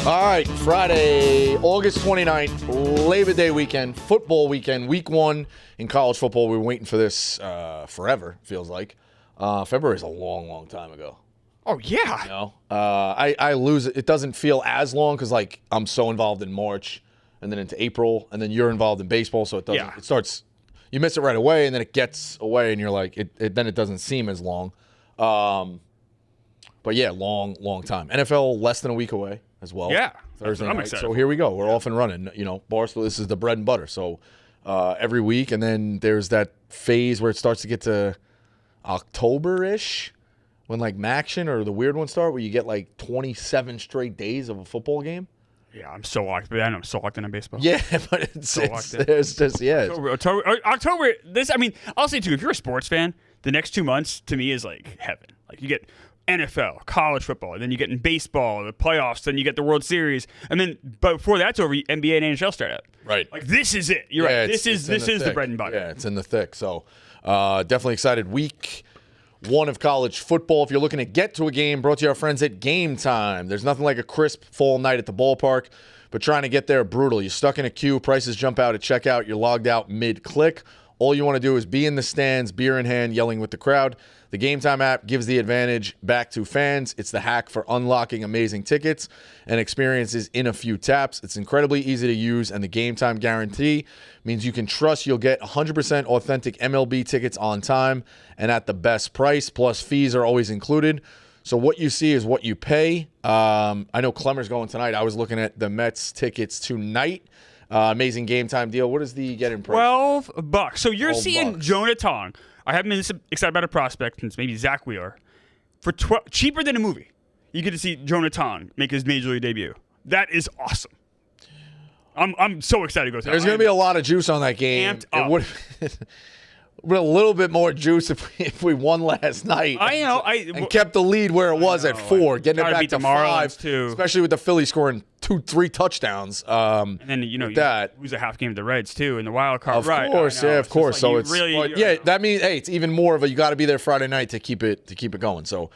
All right, Friday, August 29th, Labor Day weekend, football weekend, week one in college football. We were waiting for this forever, feels like. February is a long, long time ago. Oh, yeah. You know? I lose it. It doesn't feel as long because, like, I'm so involved in March and then into April, and then you're involved in baseball, so it doesn't. Yeah. It starts, you miss it right away, and then it gets away, and you're like, then it doesn't seem as long. But, yeah, long, long time. NFL less than a week away as well. Yeah. Thursday night. So here we go. We're off and running. You know, Barstool, this is the bread and butter. So every week, and then there's that phase where it starts to get to October-ish when, like, Maction or the weird ones start, where you get, like, 27 straight days of a football game. Yeah, I'm so locked. I know I'm so locked in baseball. Yeah, but it's just, yeah. October, this, I mean, I'll say, too, if you're a sports fan, the next 2 months, to me, is like heaven. Like, you get NFL, college football, and then you get in baseball, the playoffs, then you get the World Series, and then but before that's over, NBA and NHL start up. Right. Like, this is it. You're right. This is the bread and butter. Yeah, it's in the thick. So definitely excited. Week one of college football. If you're looking to get to a game, brought to you our friends at Game Time. There's nothing like a crisp fall night at the ballpark, but trying to get there, brutal. You're stuck in a queue, prices jump out at checkout, you're logged out mid-click. All you want to do is be in the stands, beer in hand, yelling with the crowd. The Game Time app gives the advantage back to fans. It's the hack for unlocking amazing tickets and experiences in a few taps. It's incredibly easy to use, and the Game Time guarantee means you can trust you'll get 100% authentic MLB tickets on time and at the best price, plus fees are always included. So what you see is what you pay. I know Clemmer's going tonight. I was looking at the Mets tickets tonight. Amazing Game Time deal. What is the get-in price? $12. So you're seeing Jonah Tong. I haven't been this excited about a prospect since maybe Zach Wheeler. For cheaper than a movie, you get to see Jonah Tong make his major league debut. That is awesome. I'm so excited to go. There's going to be a lot of juice on that game. It would with a little bit more juice if we won last night. And kept the lead where it was at 4, getting it back to 5, too. Especially with the Phillies scoring 2-3 touchdowns. And then you lose a half game to the Reds too in the wild card. Of course, yeah, of course. So it's that means it's even more of a you got to be there Friday night to keep it going. So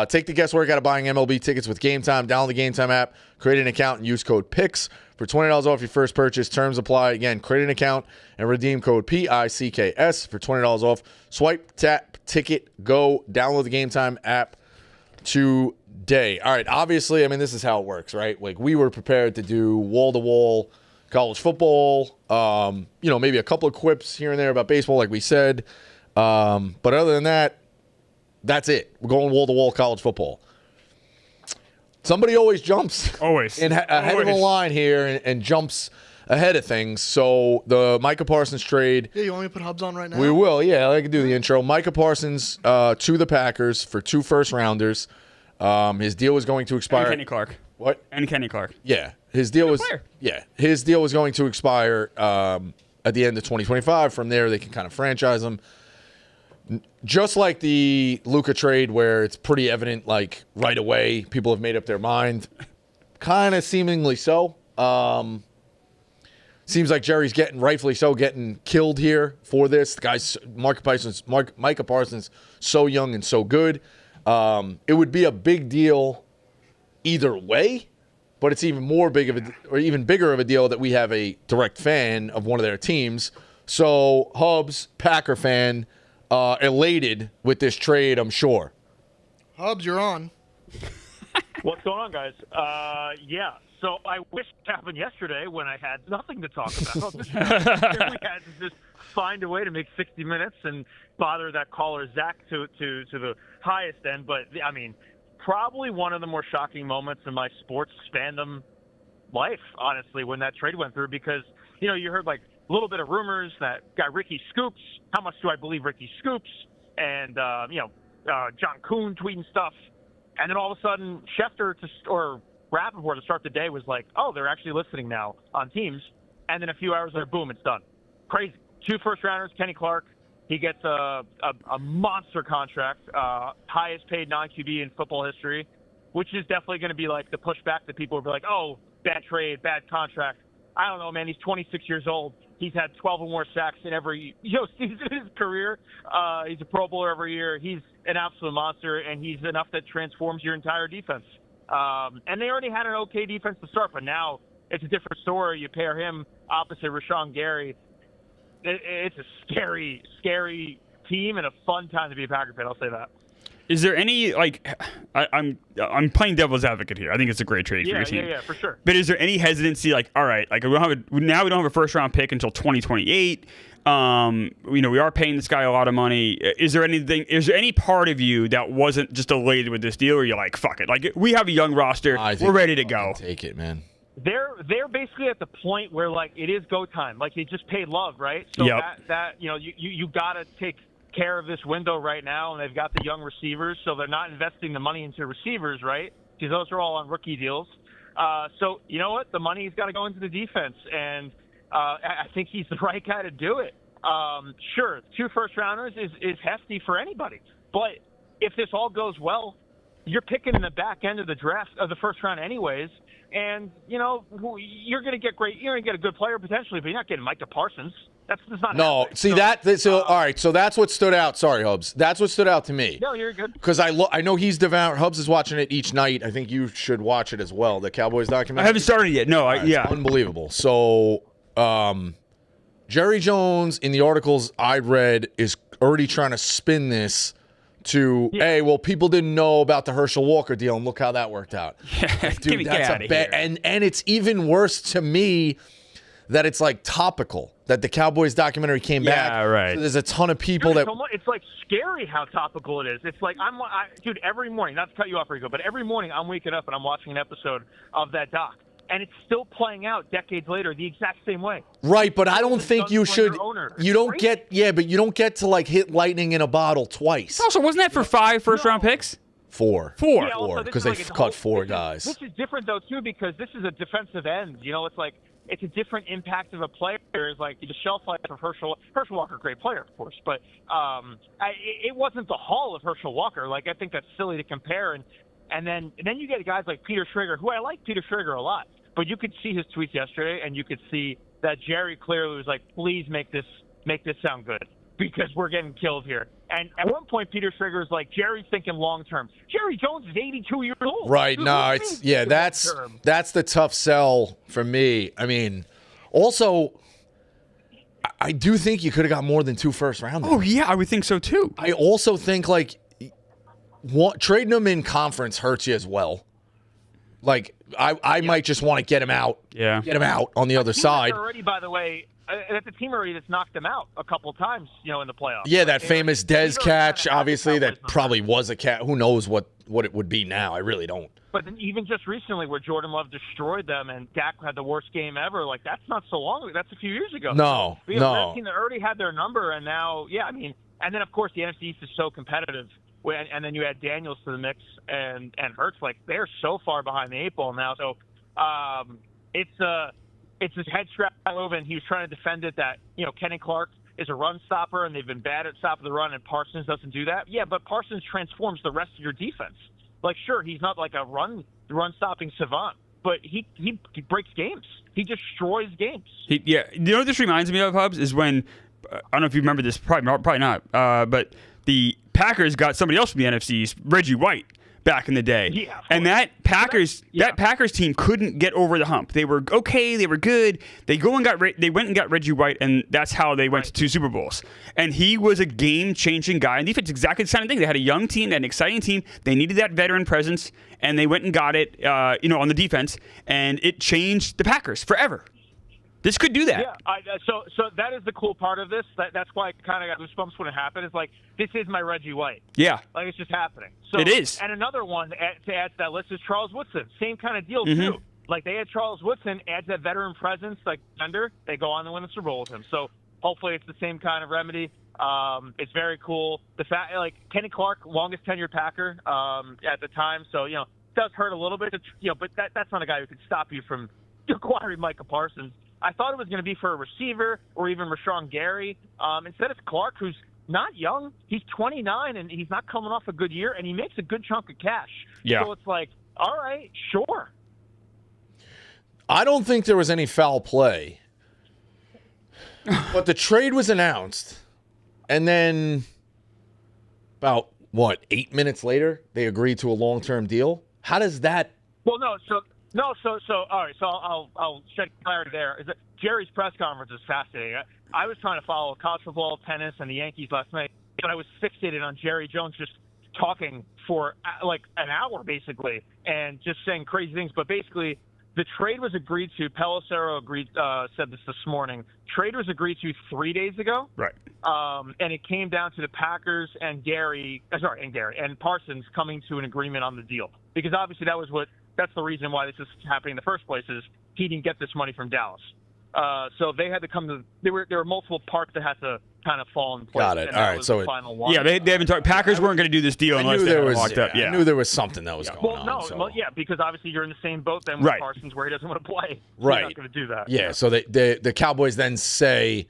take the guesswork out of buying MLB tickets with Game Time. Download the Game Time app, create an account, and use code PICKS for $20 off your first purchase. Terms apply. Again, create an account and redeem code PICKS for $20 off. Swipe, tap, ticket, go. Download the Game Time app today. All right, obviously, I mean, this is how it works, right? Like, we were prepared to do wall-to-wall college football, maybe a couple of quips here and there about baseball, like we said. But other than that, that's it. We're going wall-to-wall college football. Somebody always jumps ahead of the line here and jumps ahead of things. So the Micah Parsons trade. Yeah, you want me to put Hubs on right now? We will, yeah. I can do the intro. Micah Parsons to the Packers for 2 first-rounders. His deal was going to expire. And Kenny Clark. What? And Kenny Clark. Yeah. His deal was going to expire at the end of 2025. From there, they can kind of franchise him. Just like the Luka trade, where it's pretty evident, like, right away, people have made up their mind. Kind of seemingly so. Seems like Jerry's rightfully so, getting killed here for this. The guy's Micah Parsons, so young and so good. It would be a big deal either way, but it's even bigger of a deal that we have a direct fan of one of their teams. So Hubs, Packer fan, elated with this trade, I'm sure. Hubs, you're on. What's going on, guys? Yeah. So I wish it happened yesterday when I had nothing to talk about. We had to just find a way to make 60 minutes and bother that caller Zach to the highest end. But I mean, probably one of the more shocking moments in my sports fandom life, honestly, when that trade went through, because you heard like a little bit of rumors that guy Ricky Scoops. How much do I believe Ricky Scoops? And John Kuhn tweeting stuff, and then all of a sudden Schefter or Rappaport to start the day was like, oh, they're actually listening now on Teams. And then a few hours later, boom, it's done. Crazy. 2 first-rounders, Kenny Clark. He gets a monster contract, highest paid non-QB in football history, which is definitely going to be like the pushback that people will be like, oh, bad trade, bad contract. I don't know, man. He's 26 years old. He's had 12 or more sacks in every season in his career. He's a Pro Bowler every year. He's an absolute monster, and he's enough that transforms your entire defense. And they already had an okay defense to start, but now it's a different story. You pair him opposite Rashawn Gary. It's a scary, scary team and a fun time to be a Packer fan. I'll say that. Is there any I'm playing devil's advocate here. I think it's a great trade for your team. Yeah, for sure. But is there any hesitancy? Like, all right, like we don't have a first round pick until 2028. We are paying this guy a lot of money. Is there any part of you that wasn't just elated with this deal, or you're like, fuck it, like we have a young roster, we're ready to go? Take it, man. They're basically at the point where like it is go time. Like they just paid Love, right? So that you gotta take care of this window right now, and they've got the young receivers, so they're not investing the money into receivers, right? Because those are all on rookie deals. So you know what? The money's got to go into the defense, and I think he's the right guy to do it. Sure, 2 first-rounders is hefty for anybody, but if this all goes well, you're picking in the back end of the draft of the first round anyways, and you're going to get a good player potentially, but you're not getting Micah Parsons. That's not happening. See, all right, so that's what stood out. Sorry, Hubs. That's what stood out to me. No, you're good. Because I know he's devout. Hubs is watching it each night. I think you should watch it as well, the Cowboys documentary. I haven't started yet. No, It's unbelievable. So, Jerry Jones, in the articles I read, is already trying to spin this to, hey, well, people didn't know about the Herschel Walker deal, and look how that worked out. Dude, get that's out of here. And it's even worse to me that it's like topical, that the Cowboys documentary came back. Yeah, right. So there's a ton of people it's like scary how topical it is. It's like dude, every morning, not to cut you off, Rico, but every morning I'm waking up and I'm watching an episode of that doc, and it's still playing out decades later the exact same way. Right, but I don't think you should. You don't get, but you don't get to like hit lightning in a bottle twice. Also, wasn't that for 5 first-round picks? 4. Yeah, because they cut 4 guys. This is different though too, because this is a defensive end. It's like it's a different impact of a player. It's like the shelf life of Herschel Walker, great player, of course, but it wasn't the haul of Herschel Walker. Like I think that's silly to compare. And then you get guys like Peter Schrager, who I like Peter Schrager a lot, but you could see his tweets yesterday, and you could see that Jerry clearly was like, please make this sound good, because we're getting killed here. And at one point, Peter Schrager was like, Jerry's thinking long term. Jerry Jones is 82 years old. Right. No, that's the tough sell for me. I mean, also, I do think you could have got more than 2 first rounders. Oh, yeah, I would think so too. I also think like trading them in conference hurts you as well. Like I might just want to get him out. Yeah. Get him out on the other side. Already, by the way, that's a team already that's knocked them out a couple of times, in the playoffs. Yeah, that famous Dez catch, obviously, that probably was a catch. Who knows what it would be now? I really don't. But then even just recently, where Jordan Love destroyed them and Dak had the worst game ever, like that's not so long ago. That's a few years ago. No. We have a team that already had their number, and now, and then of course the NFC East is so competitive. And then you add Daniels to the mix and Hurts, like they're so far behind the 8 ball now. So it's his head strap move, and he was trying to defend it that Kenny Clark is a run stopper, and they've been bad at stopping the run, and Parsons doesn't do that. Yeah, but Parsons transforms the rest of your defense. Like, sure, he's not like a run stopping savant, but he breaks games. He destroys games. You know what this reminds me of, Hubs, is when I don't know if you remember this, probably not, but the Packers got somebody else from the NFC East, Reggie White, back in the day. Yeah, and that Packers team couldn't get over the hump. They were okay, they were good. They went and got Reggie White, and that's how they went to 2 Super Bowls. And he was a game-changing guy. And defense, exactly the same thing. They had a young team, they had an exciting team. They needed that veteran presence, and they went and got it, on the defense, and it changed the Packers forever. This could do that. Yeah, so that is the cool part of this. That's why I kind of got goosebumps when it happened. It's like, this is my Reggie White. Yeah. Like, it's just happening. So, it is. And another one to add to that list is Charles Woodson. Same kind of deal, too. Like, they had Charles Woodson, adds that veteran presence, like, defender. They go on to win the Super Bowl with him. So, hopefully it's the same kind of remedy. It's very cool. The fact, like, Kenny Clark, longest tenured Packer at the time. So, it does hurt a little bit. But that's not a guy who could stop you from acquiring Micah Parsons. I thought it was going to be for a receiver or even Rashawn Gary. Instead, it's Clark, who's not young. He's 29, and he's not coming off a good year, and he makes a good chunk of cash. Yeah. So it's like, all right, sure. I don't think there was any foul play. But the trade was announced, and then about, 8 minutes later, they agreed to a long-term deal? How does that Well, all right. So I'll shed clarity there. Is that Jerry's press conference is fascinating. I was trying to follow college football, tennis, and the Yankees last night, but I was fixated on Jerry Jones just talking for like an hour basically, and just saying crazy things. But basically, the trade was agreed to. Pelissero said this morning. Trade was agreed to 3 days ago. Right. And it came down to the Packers and Parsons coming to an agreement on the deal, because obviously that's the reason why this is happening in the first place, is he didn't get this money from Dallas. So they had to come to. There were multiple parts that had to kind of fall in place. Got it. All right. So the final one. Yeah, they haven't talked. Packers weren't going to do this deal unless they were locked up. Yeah, I knew there was something that was going on. Well, because obviously you're in the same boat then with Parsons, where he doesn't want to play. So right. He's not going to do that. Yeah. So the Cowboys then say.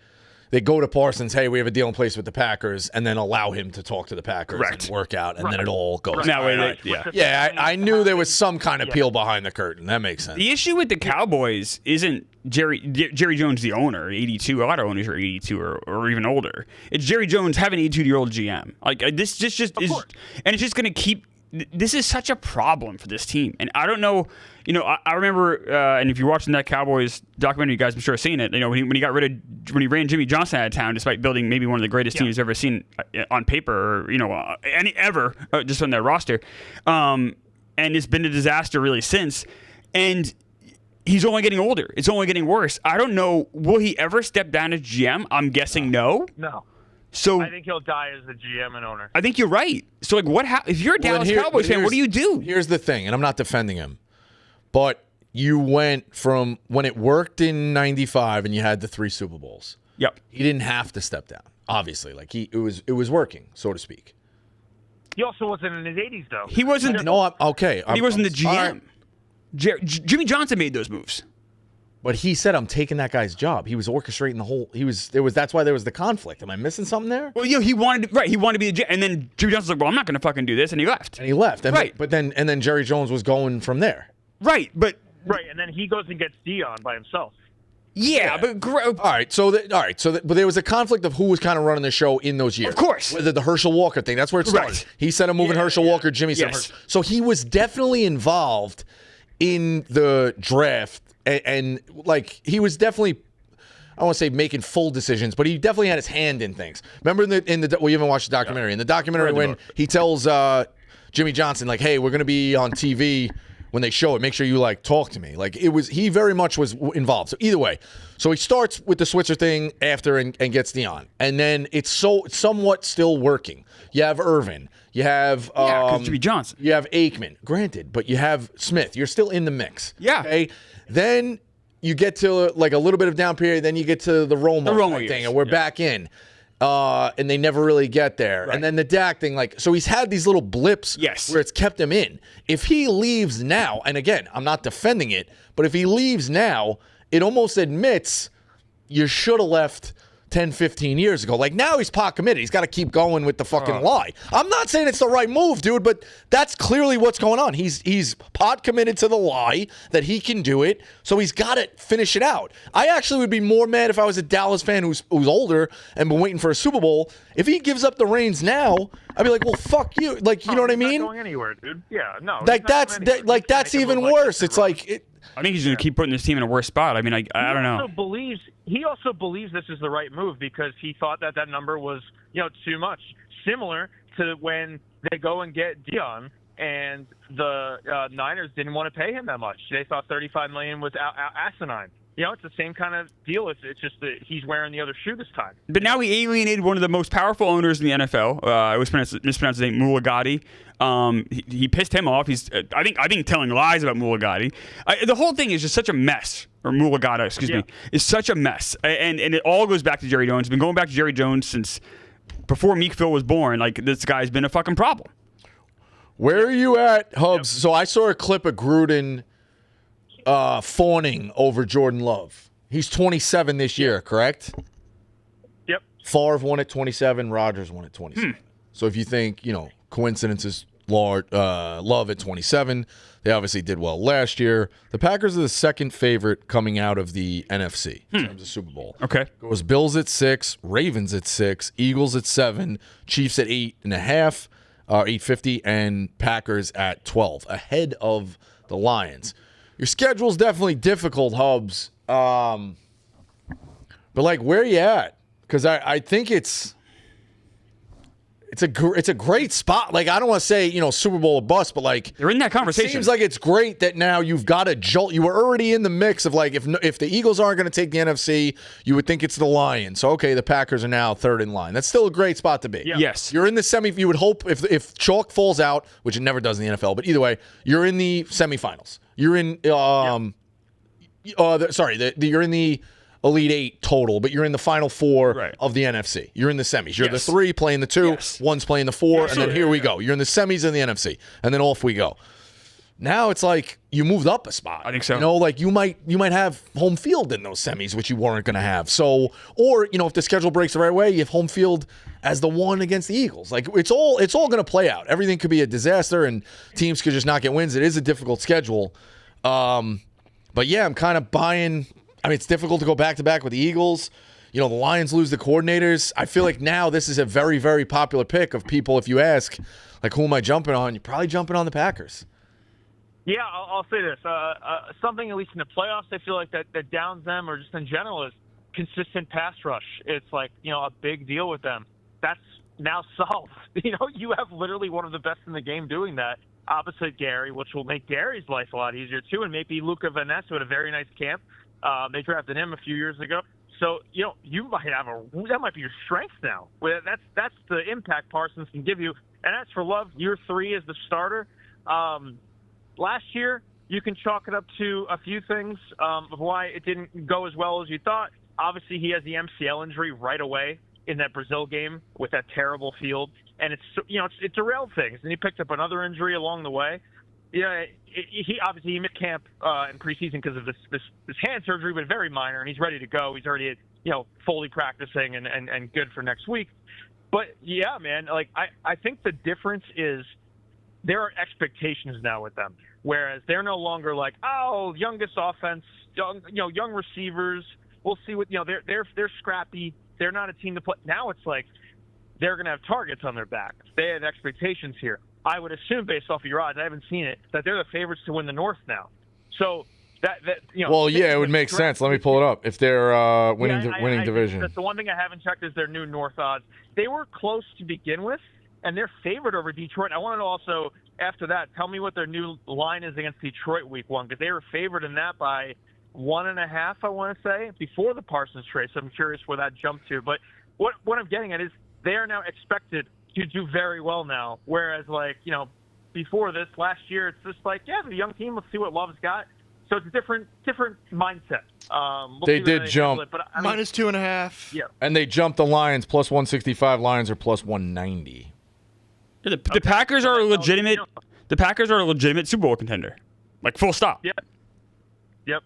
They go to Parsons, hey, we have a deal in place with the Packers, and then allow him to talk to the Packers and work out, and then it all goes. I knew there was some kind of peel behind the curtain. That makes sense. The issue with the Cowboys isn't Jerry Jones, the owner, 82. A lot of owners are 82 or even older. It's Jerry Jones having an 82-year-old GM. Like this just is, and it's just going to keep. This is such a problem for this team, and I don't know. I remember, and if you're watching that Cowboys documentary, you guys, I'm sure have seen it. When he ran Jimmy Johnson out of town, despite building maybe one of the greatest teams you've ever seen on paper, or ever just on their roster, and it's been a disaster really since. And he's only getting older. It's only getting worse. I don't know. Will he ever step down as GM? I'm guessing no. No. So I think he'll die as the GM and owner. I think you're right. So if you're a Dallas Cowboys fan, what do you do? Here's the thing, and I'm not defending him, but you went from when it worked in '95 and you had the 3 Super Bowls. Yep. He didn't have to step down. Obviously, it was working, so to speak. He also wasn't in his 80s though. He wasn't. He wasn't the GM. Jimmy Johnson made those moves. But he said, "I'm taking that guy's job." He was orchestrating the whole. That's why there was the conflict. Am I missing something there? Well, he wanted to be a, and then Jimmy Johnson's like, "Well, I'm not going to fucking do this," and he left. But then Jerry Jones was going from there. Right, and then he goes and gets Dion by himself. Yeah, but all right. But there was a conflict of who was kind of running the show in those years. Of course, whether the Herschel Walker thing. That's where it started. Right. He said, "I'm moving Herschel Walker." Jimmy said, Herschel. So he was definitely involved in the draft. And like he was definitely, I don't want to say making full decisions, but he definitely had his hand in things. Remember we haven't watched the documentary. In the documentary when he tells Jimmy Johnson like, "Hey, we're going to be on TV when they show it. Make sure you like talk to me." Like he very much was involved. So either way, so he starts with the Switzer thing after and gets Dion, and then it's somewhat still working. You have Irvin. You have Jimmy Johnson. You have Aikman. Granted, but you have Smith. You're still in the mix. Yeah. Okay. Then you get to like a little bit of down period. Then you get to the Romo thing, and we're back in. And they never really get there. Right. And then the Dak thing, so he's had these little blips where it's kept him in. If he leaves now, and again, I'm not defending it, but if he leaves now, it almost admits you should have left 10, 15 years ago. Like now he's pot committed. He's got to keep going with the fucking lie. I'm not saying it's the right move, dude, but that's clearly what's going on. He's pot committed to the lie that he can do it, so he's got to finish it out. I actually would be more mad if I was a Dallas fan who's older and been waiting for a Super Bowl. If he gives up the reins now, I'd be like, well, fuck you. Like, you know what I mean? Not going anywhere, dude. Yeah, no. Like that's even worse. It's like I think he's going to keep putting this team in a worse spot. I mean, I don't know. He also believes this is the right move because he thought that number was, too much. Similar to when they go and get Dion and the Niners didn't want to pay him that much. They thought $35 million was asinine. It's the same kind of deal. It's just that he's wearing the other shoe this time. But now he alienated one of the most powerful owners in the NFL. I was mispronounced his name, Mulligatti. He pissed him off. He's I think telling lies about Mulligatti. The whole thing is just such a mess. Or Mulligata, excuse me, is such a mess. And it all goes back to Jerry Jones. It's been going back to Jerry Jones since before Meek Phil was born. Like this guy's been a fucking problem. Where are you at, Hubs? So I saw a clip of Gruden fawning over Jordan Love. He's 27 this year, correct? Yep. Favre won at 27. Rodgers won at 27. So if you think, coincidences, Love at 27, they obviously did well last year. The Packers are the second favorite coming out of the NFC in terms of Super Bowl. Okay. Goes Bills at 6, Ravens at 6, Eagles at 7, Chiefs at 8.5, 850, and Packers at 12, ahead of the Lions. Your schedule's definitely difficult, Hubs. But, like, where are you at? Because I think it's a great spot. Like, I don't want to say, Super Bowl or bust, but, like, they're in that conversation. It seems like it's great that now you've got a jolt. You were already in the mix of, like, if the Eagles aren't going to take the NFC, you would think it's the Lions. So, okay, the Packers are now third in line. That's still a great spot to be. Yeah. Yes. You're in the semi. You would hope if chalk falls out, which it never does in the NFL, but either way, you're in the semifinals. You're in you're in the Elite Eight total, but you're in the Final Four of the NFC. You're in the semis. You're the 3 playing the 2, one's playing the 4, and then here we go. You're in the semis in the NFC, and then off we go. Now it's like you moved up a spot. I think so. Like you might have home field in those semis, which you weren't going to have. So, or if the schedule breaks the right way, you have home field as the 1 against the Eagles. Like it's all going to play out. Everything could be a disaster, and teams could just not get wins. It is a difficult schedule, but yeah, I'm kind of buying. I mean, it's difficult to go back-to-back with the Eagles. The Lions lose the coordinators. I feel like now this is a very, very popular pick of people. If you ask, like, who am I jumping on? You're probably jumping on the Packers. Yeah, I'll say this. Something, at least in the playoffs, I feel like that downs them, or just in general, is consistent pass rush. It's like, a big deal with them. That's now solved. You have literally one of the best in the game doing that, opposite Gary, which will make Gary's life a lot easier, too, and maybe Luca Vanessa had a very nice camp. They drafted him a few years ago. So, you might have that might be your strength now. That's the impact Parsons can give you. And as for Love, year 3 as the starter. Last year, you can chalk it up to a few things of why it didn't go as well as you thought. Obviously, he has the MCL injury right away in that Brazil game with that terrible field. And it derailed things. And he picked up another injury along the way. He missed camp in preseason because of this hand surgery, but very minor, and he's ready to go. He's already fully practicing and good for next week. But yeah, man, like I think the difference is there are expectations now with them, whereas they're no longer like, youngest offense, young receivers. We'll see what they're scrappy. They're not a team to play. Now it's like they're going to have targets on their back. They have expectations here. I would assume, based off of your odds, I haven't seen it, that they're the favorites to win the North now. So that Well, yeah, it would make sense. Let me pull it up. If they're winning division, that's the one thing I haven't checked is their new North odds. They were close to begin with, and they're favored over Detroit. I want to also, after that, tell me what their new line is against Detroit week 1, because they were favored in that by 1.5. I want to say before the Parsons trade. So I'm curious where that jumped to. But what I'm getting at is they are now expected to do very well now, whereas before this last year, it's just like, yeah, the young team. Let's see what Love's got. So it's a different mindset. They did jump minus 2.5. Yeah, and they jumped the Lions plus 165. Lions are plus 190. The Packers are a legitimate. The Packers are a legitimate Super Bowl contender, like full stop. Yep.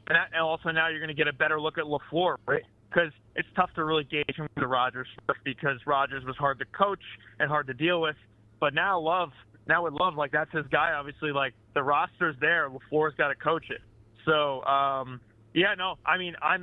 And also now you're going to get a better look at LaFleur, right? Because it's tough to really gauge him with the Rodgers stuff because Rodgers was hard to coach and hard to deal with. But now with Love, like that's his guy. Obviously, like the roster's there. LaFleur's got to coach it. So, I'm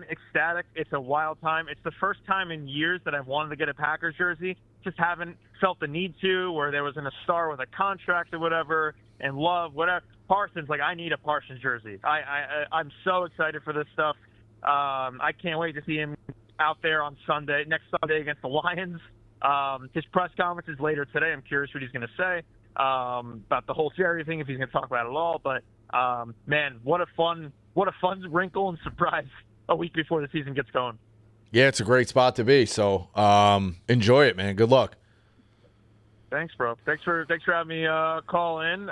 ecstatic. It's a wild time. It's the first time in years that I've wanted to get a Packers jersey. Just haven't felt the need to, where there wasn't a star with a contract or whatever, and Love, whatever. Parsons, like I need a Parsons jersey. I'm so excited for this stuff. I can't wait to see him out there on next Sunday against the Lions. His press conference is later today. I'm curious what he's going to say about the whole Jerry thing, if he's going to talk about it at all. But man, what a fun wrinkle and surprise a week before the season gets going. Yeah, it's a great spot to be. So enjoy it, man. Good luck. Thanks, bro. Thanks for having me call in.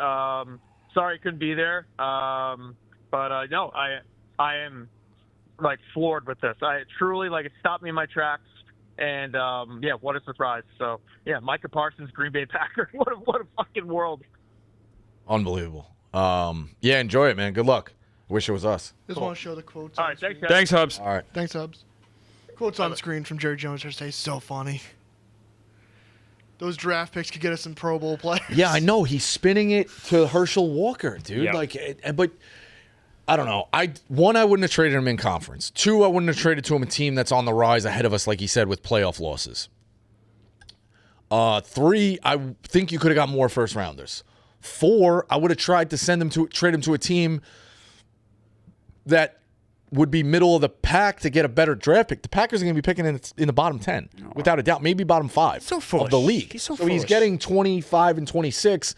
Sorry I couldn't be there, but no, I am like floored with this. I truly it stopped me in my tracks, and what a surprise. So yeah, Micah Parsons, Green Bay Packers. What a fucking world. Unbelievable. Yeah, enjoy it, man. Good luck. Wish it was us. Just want to show the quotes. All right, thanks, guys. Thanks, Hubs. All right, thanks, Hubs. Quotes on the screen from Jerry Jones today. So funny. Those draft picks could get us some Pro Bowl players. Yeah, I know. He's spinning it to Herschel Walker, dude. Yeah. But I don't know. I wouldn't have traded him in conference. 2, I wouldn't have traded to him a team that's on the rise ahead of us, like he said, with playoff losses. 3, I think you could have got more first rounders. 4, I would have tried to trade him to a team that would be middle of the pack to get a better draft pick. The Packers are going to be picking in the bottom 10, without a doubt, maybe bottom 5 of the league. He's so he's getting 25 and 26.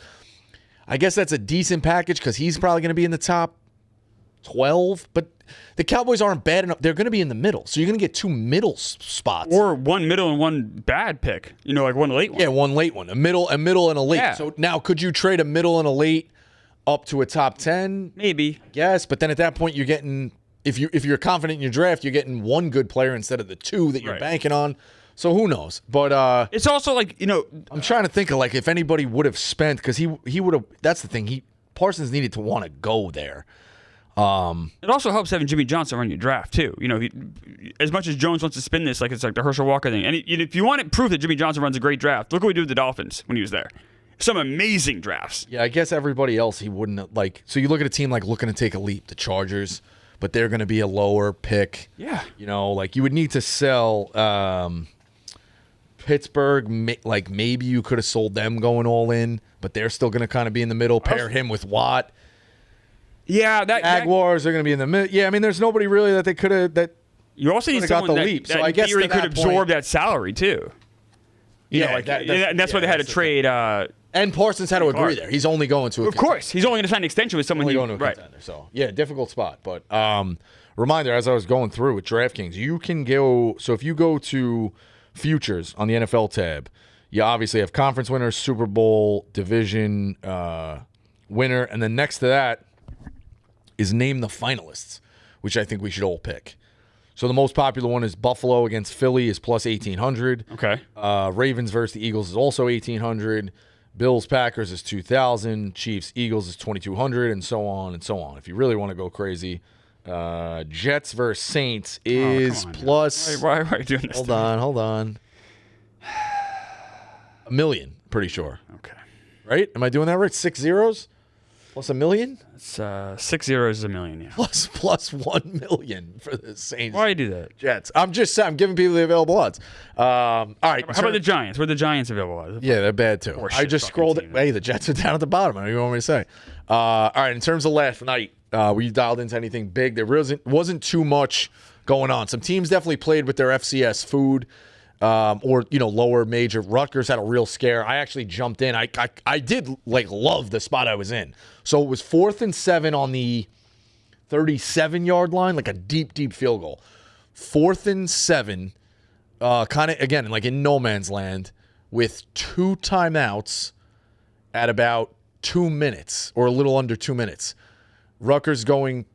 I guess that's a decent package because he's probably going to be in the top 12. But the Cowboys aren't bad enough. They're going to be in the middle. So you're going to get 2 middle spots. Or one middle and one bad pick. Like one late one. Yeah, one late one. A middle and a late. Yeah. So now could you trade a middle and a late up to a top 10? Maybe. Yes, but then at that point you're getting, if you're confident in your draft, you're getting 1 good player instead of the 2 that you're banking on. So who knows? But it's also I'm trying to think of if anybody would have spent, because he would have. That's the thing. Parsons needed to want to go there. It also helps having Jimmy Johnson run your draft too. As much as Jones wants to spin this it's like the Herschel Walker thing. And if you want to prove that Jimmy Johnson runs a great draft, look what we did with the Dolphins when he was there. Some amazing drafts. Yeah, I guess everybody else he wouldn't have, So you look at a team looking to take a leap, the Chargers, but they're going to be a lower pick. Yeah. You would need to sell. Pittsburgh, maybe you could have sold them going all in, but they're still going to kind of be in the middle. Pair him with Watt. Yeah, Jaguars are going to be in the middle. Yeah, I mean, there's nobody really that they could have. That you also need someone the leap. So I guess theory could absorb that salary too. That's why they had to trade. And Parsons had to agree there. He's only going to. Of course, he's only going to sign an extension with someone. Going to a contender. So yeah, difficult spot. But reminder, as I was going through with DraftKings, you can go. So if you go to futures on the NFL tab, you obviously have conference winners, Super Bowl, division winner, and then next to that is name the finalists, which I think we should all pick. So the most popular one is Buffalo against Philly is plus 1,800. Okay. Ravens versus the Eagles is also 1,800. Bills Packers is 2,000. Chiefs Eagles is 2,200, and so on and so on. If you really want to go crazy. Jets versus Saints is plus. Why are you doing this? Hold on. $1 million, pretty sure. Okay. Right? Am I doing that right? 6 zeros plus $1 million? It's 6 zeros is $1 million. Yeah. Plus $1 million for the Saints. Why do you do that? Jets. I'm giving people the available odds. All right. How about the Giants? Where are the Giants available odds? Yeah, they're bad too. I just scrolled it. Hey, the Jets are down at the bottom. I don't even want me to say. All right. In terms of last night. Were you dialed into anything big? There wasn't too much going on. Some teams definitely played with their FCS food, or lower major. Rutgers had a real scare. I actually jumped in. I did love the spot I was in. So it was 4th and 7 on the 37-yard line, a deep field goal. 4th and 7, kind of again in no man's land with 2 timeouts at about 2 minutes or a little under 2 minutes. Rutgers going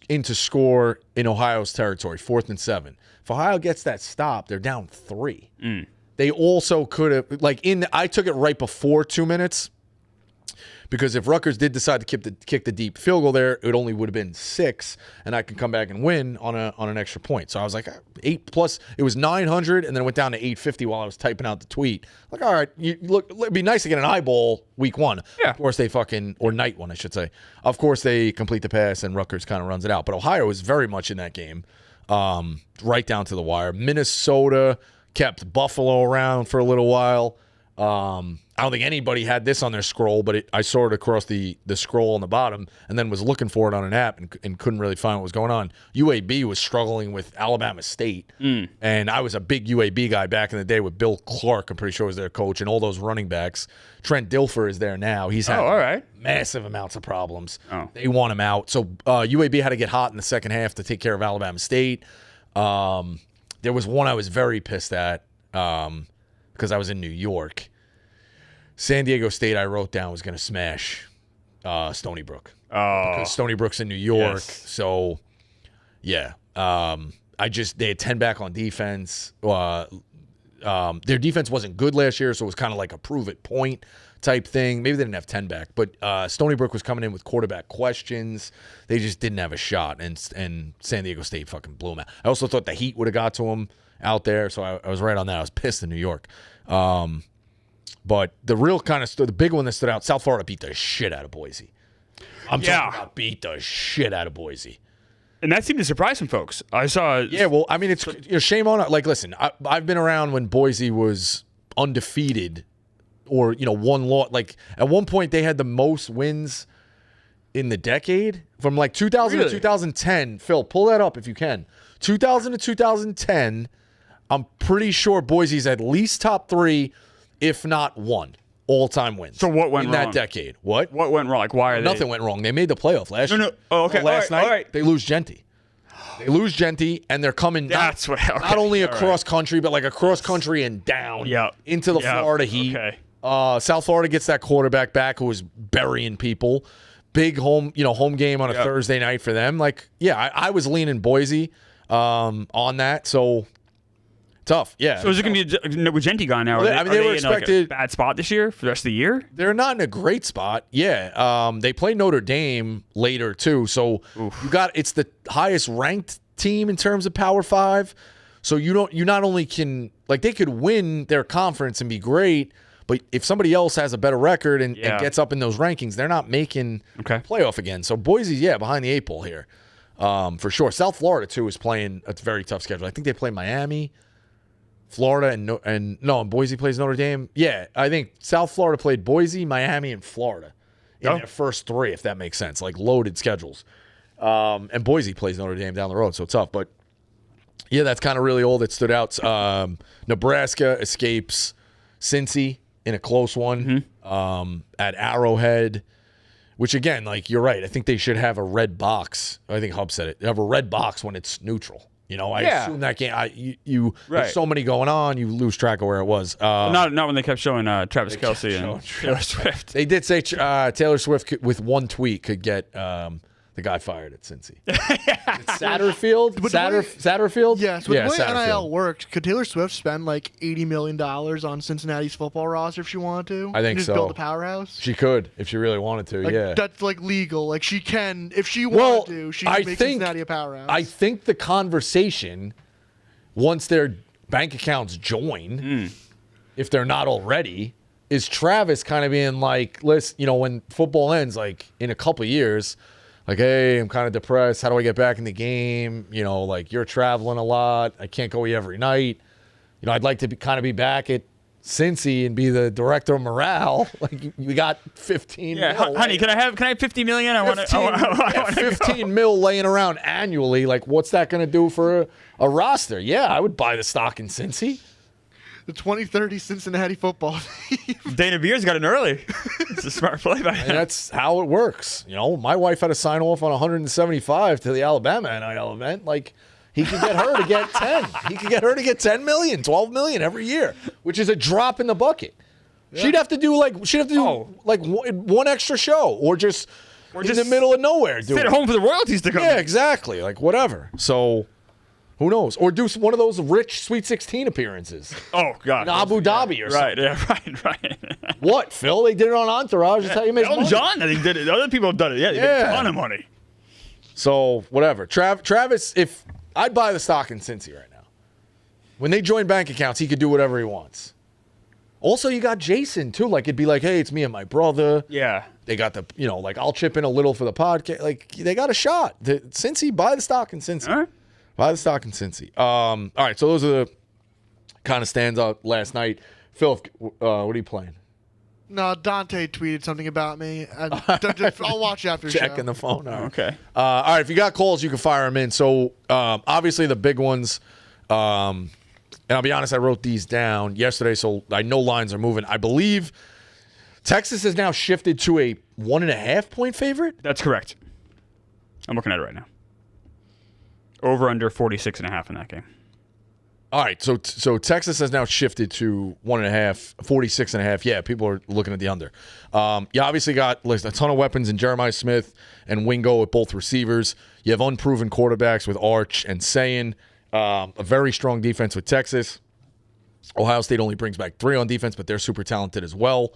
into score in Ohio's territory, 4th and 7. If Ohio gets that stop, they're down 3. They also could have I took it right before 2 minutes because if Rutgers did decide to kick the deep field goal there, it only would have been 6, and I could come back and win on an extra point. So I was 8 plus. It was 900, and then it went down to 850 while I was typing out the tweet. All right, it'd be nice to get an eyeball week 1. Yeah. Of course they or night 1, I should say. Of course they complete the pass, and Rutgers kind of runs it out. But Ohio is very much in that game, right down to the wire. Minnesota kept Buffalo around for a little while. I don't think anybody had this on their scroll, but I saw it across the scroll on the bottom and then was looking for it on an app and couldn't really find what was going on. UAB was struggling with Alabama State, and I was a big UAB guy back in the day with Bill Clark, I'm pretty sure was their coach, and all those running backs. Trent Dilfer is there now. He's had massive amounts of problems. They want him out. So UAB had to get hot in the second half to take care of Alabama State. There was one I was very pissed at because I was in New York. San Diego State, I wrote down, was going to smash Stony Brook. Because Stony Brook's in New York. Yes. So, yeah. They had 10 back on defense. Their defense wasn't good last year, so it was kind of like a prove-it point type thing. Maybe they didn't have 10 back. But Stony Brook was coming in with quarterback questions. They just didn't have a shot, and San Diego State fucking blew them out. I also thought the Heat would have got to them out there, so I was right on that. I was pissed in New York. But the real the big one that stood out, South Florida beat the shit out of Boise. I'm talking about beat the shit out of Boise. And that seemed to surprise some folks. I saw. Yeah, well, I mean, it's shame on it. Listen, I've been around when Boise was undefeated or one loss. Like at one point they had the most wins in the decade from like 2000 to 2010. Phil, pull that up if you can. 2000 to 2010. I'm pretty sure Boise's at least top 3, if not 1, all-time wins. So what went in wrong? that decade? What went wrong? Like why are Nothing went wrong. They made the playoff last year. No. Oh, okay. Last night, all right. they lose Genty. And they're coming That's not only across country, but like across country and down into the Florida Heat. Okay. South Florida gets that quarterback back who was burying people. Big home game on a Thursday night for them. Like, I was leaning Boise on that. So tough. Yeah. So is it going to be with Genty gone now? Well, they were expected in like a bad spot this year for the rest of the year. They're not in a great spot. Yeah. They play Notre Dame later too. So it's the highest ranked team in terms of Power 5. So you not only can they could win their conference and be great, but if somebody else has a better record and gets up in those rankings, they're not making playoff again. So Boise's behind the 8 ball here, for sure. South Florida too is playing a very tough schedule. I think they play Miami, Florida, and Boise plays Notre Dame. Yeah, I think South Florida played Boise, Miami, and Florida in their first 3, if that makes sense. Like loaded schedules. And Boise plays Notre Dame down the road, so tough. But yeah, that's kind of really all that stood out. Nebraska escapes Cincy in a close one at Arrowhead, which again, you're right. I think they should have a red box. I think Hub said it. They have a red box when it's neutral. I assume that game. There's so many going on, you lose track of where it was. Not when they kept showing Travis Kelce and Taylor Swift. They did say Taylor Swift with one tweet could get the guy fired at Cincy. Satterfield? Satterfield? Yes. With the way NIL works, could Taylor Swift spend $80 million on Cincinnati's football roster if she wanted to? I think just so. Build a powerhouse? She could if she really wanted to, That's legal. She can, if she wanted to, she can make Cincinnati a powerhouse. I think the conversation, once their bank accounts join, if they're not already, is Travis kind of being when football ends, in a couple of years, hey, I'm kind of depressed. How do I get back in the game? You're traveling a lot. I can't go every night. I'd like to be back at Cincy and be the director of morale. We got 15 mil. Honey, can I have $50 million? I want 15 mil laying around annually. What's that going to do for a roster? Yeah, I would buy the stock in Cincy. The 2030 Cincinnati football team. Dana Beers got in early. It's a smart play by him. And that's how it works. My wife had to sign off on 175 to the Alabama NIL event. He could get her to get 10. He could get her to get 10 million, 12 million every year, which is a drop in the bucket. Yeah. She'd have to do one extra show or just in the middle of nowhere. Stay at home for the royalties to come. Yeah, exactly. Whatever. So who knows? Or do one of those rich Sweet 16 appearances. Oh, God. In Abu Dhabi or something. Right. What, Phil? They did it on Entourage. That's how you make money. John, I think, did it. Other people have done it. Yeah, they made a ton of money. So, whatever. Travis, if I'd buy the stock in Cincy right now. When they join bank accounts, he could do whatever he wants. Also, you got Jason, too. It'd be hey, it's me and my brother. Yeah. They got the, I'll chip in a little for the podcast. They got a shot. Cincy, buy the stock in Cincy. All right. Buy the stock in Cincy. All right, so those are the kind of stands out last night. Phil, what are you playing? No, Dante tweeted something about me. I'll watch after the show. Checking the phone. All right. Okay. All right, if you got calls, you can fire them in. So, obviously, the big ones, and I'll be honest, I wrote these down yesterday, so I know lines are moving. I believe Texas has now shifted to a 1.5-point favorite? That's correct. I'm looking at it right now. Over under 46.5 in that game. All right, so Texas has now shifted to 1.5, 46.5. Yeah, people are looking at the under. You obviously got a ton of weapons in Jeremiah Smith and Wingo at both receivers. You have unproven quarterbacks with Arch and Sayin. A very strong defense with Texas. Ohio State only brings back 3 on defense, but they're super talented as well.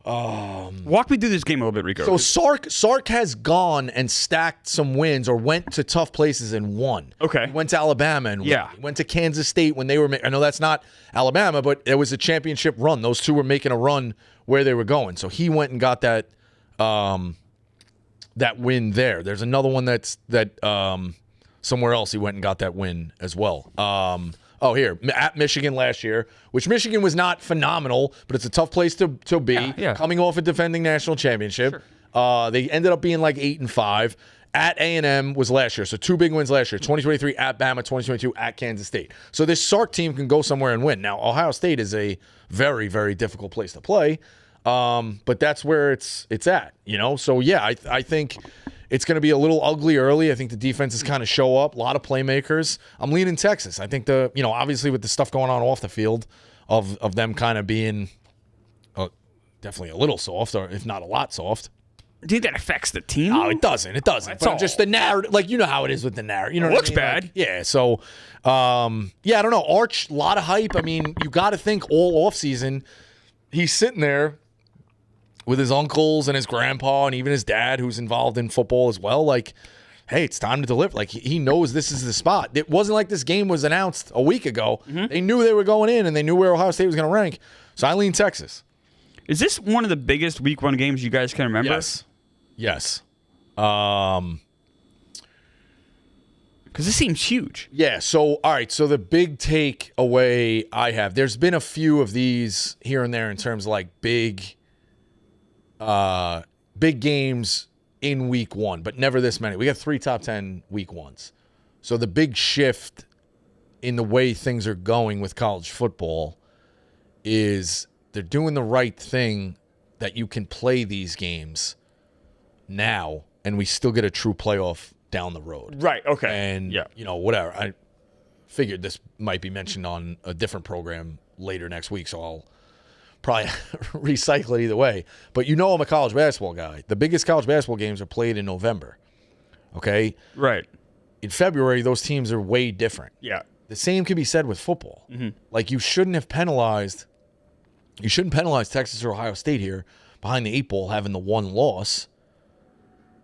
Walk me through this game a little bit, Rico. So Sark has gone and stacked some wins or went to tough places and won. Okay. He went to Alabama and went to Kansas State when they were I know that's not Alabama, but it was a championship run. Those two were making a run where they were going. So he went and got that win there. There's another one that somewhere else he went and got that win as well. here, at Michigan last year, which Michigan was not phenomenal, but it's a tough place to be. Yeah. Coming off a defending national championship. Sure. They ended up being like 8-5. At A&M was last year, so 2 big wins last year. 2023 at Bama, 2022 at Kansas State. So this Sark team can go somewhere and win. Now, Ohio State is a very, very difficult place to play, but that's where it's at, you know? So, yeah, I think it's going to be a little ugly early. I think the defenses kind of show up, a lot of playmakers. I'm leaning Texas. I think obviously with the stuff going on off the field of them kind of being definitely a little soft, or if not a lot soft. Do you think that affects the team? No, it doesn't. It doesn't. But just the narrative, like, you know how it is with the narrative. You know, looks what I mean? bad. Like, yeah. So, I don't know. Arch, a lot of hype. I mean, you got to think all offseason, he's sitting there with his uncles and his grandpa and even his dad, who's involved in football as well. Like, hey, it's time to deliver. Like, he knows this is the spot. It wasn't like this game was announced a week ago. Mm-hmm. They knew they were going in, and they knew where Ohio State was going to rank. So I lean Texas. Is this one of the biggest Week 1 games you guys can remember? Yes. Because this seems huge. Yeah. So, all right. So the big takeaway I have, there's been a few of these here and there in terms of like big games in Week 1, but never this many. We got 3 top 10 Week 1s. So the big shift in the way things are going with college football is they're doing the right thing that you can play these games now and we still get a true playoff down the road. Right, okay. And, whatever. I figured this might be mentioned on a different program later next week, so I'll probably recycle it either way. But I'm a college basketball guy. The biggest college basketball games are played in November, okay? Right. In February, those teams are way different. Yeah. The same can be said with football. Mm-hmm. Like, you shouldn't penalize Texas or Ohio State here behind the 8 ball having the one loss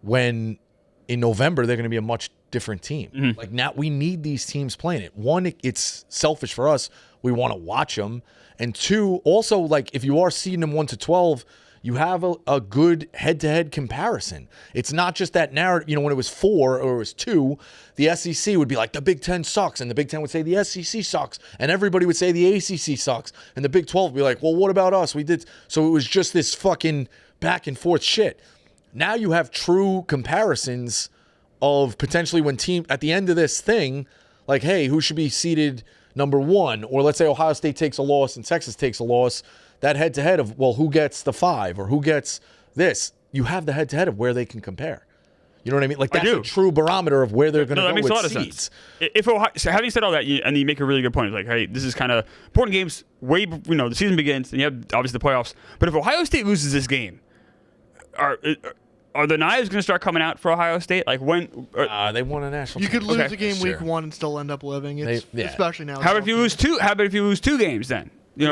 when in November they're going to be a much different team. Mm-hmm. Like, now we need these teams playing it. One, it's selfish for us. We want to watch them. And 2, also, like, if you are seeding them 1-12, you have a good head-to-head comparison. It's not just that narrative. When it was 4 or it was 2, the SEC would be like, the Big Ten sucks, and the Big Ten would say the SEC sucks, and everybody would say the ACC sucks, and the Big 12 would be like, well, what about us? We did. So it was just this fucking back-and-forth shit. Now you have true comparisons of potentially when team at the end of this thing, like, hey, who should be seeded number 1? Or let's say Ohio State takes a loss and Texas takes a loss. That head-to-head of, well, who gets the 5 or who gets this? You have the head-to-head of where they can compare. You know what I mean? Like, that's a true barometer of where they're going to go with seeds. That makes a lot of sense. If Ohio, so having said all that, and you make a really good point, like, hey, this is kind of important games. The season begins, and you have obviously the playoffs. But if Ohio State loses this game, are the knives going to start coming out for Ohio State? Like, when? They won a national. You could lose a game Week 1 and still end up living. Especially now. How about if you lose 2? How about if you lose 2 games then? When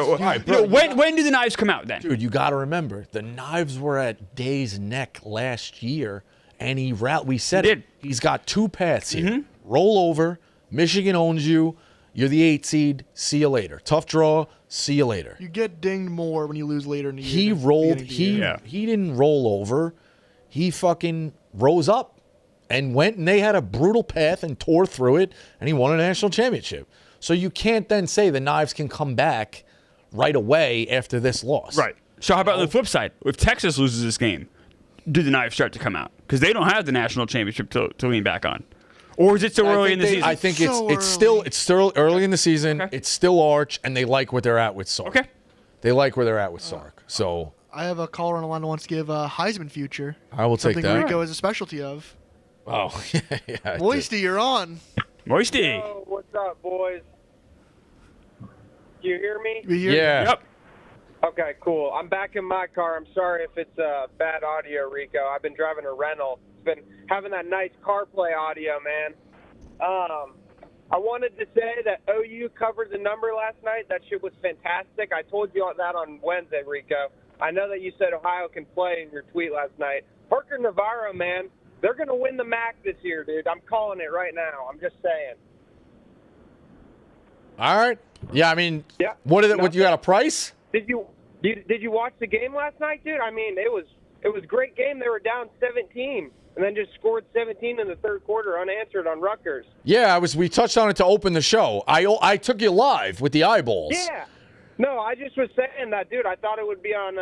do the knives come out then? Dude, you got to remember, the knives were at Day's neck last year, and we said it. He's got 2 paths here. Mm-hmm. Roll over, Michigan owns you, you're the 8 seed, see you later. Tough draw, see you later. You get dinged more when you lose later in the year. He didn't roll over. He fucking rose up and went, and they had a brutal path and tore through it, and he won a national championship. So you can't then say the knives can come back right away after this loss. Right. So how about the flip side? If Texas loses this game, do the knives start to come out? Because they don't have the national championship to lean back on. Or is it still early in the season? I think it's still early in the season. Okay. It's still Arch, and they like where they're at with Sark. Okay. They like where they're at with Sark. So I have a caller on the line that wants to give a Heisman future. I will take that. Something Rico is a specialty of. Oh, yeah. Moisty, you're on. Moisty. Yo, what's up, boys? You hear me? Yeah. Yep. Okay, cool. I'm back in my car. I'm sorry if it's bad audio, Rico. I've been driving a rental. It's been having that nice CarPlay audio, man. I wanted to say that OU covered the number last night. That shit was fantastic. I told you that on Wednesday, Rico. I know that you said Ohio can play in your tweet last night. Parker Navarro, man, they're going to win the MAC this year, dude. I'm calling it right now. I'm just saying. All right. Yeah, I mean, What you got a price? Did you watch the game last night, dude? I mean, it was It was a great game. They were down 17 and then just scored 17 in the third quarter unanswered on Rutgers. Yeah, we touched on it to open the show. I took you live with the eyeballs. Yeah. No, I just was saying that, dude. I thought it would be on.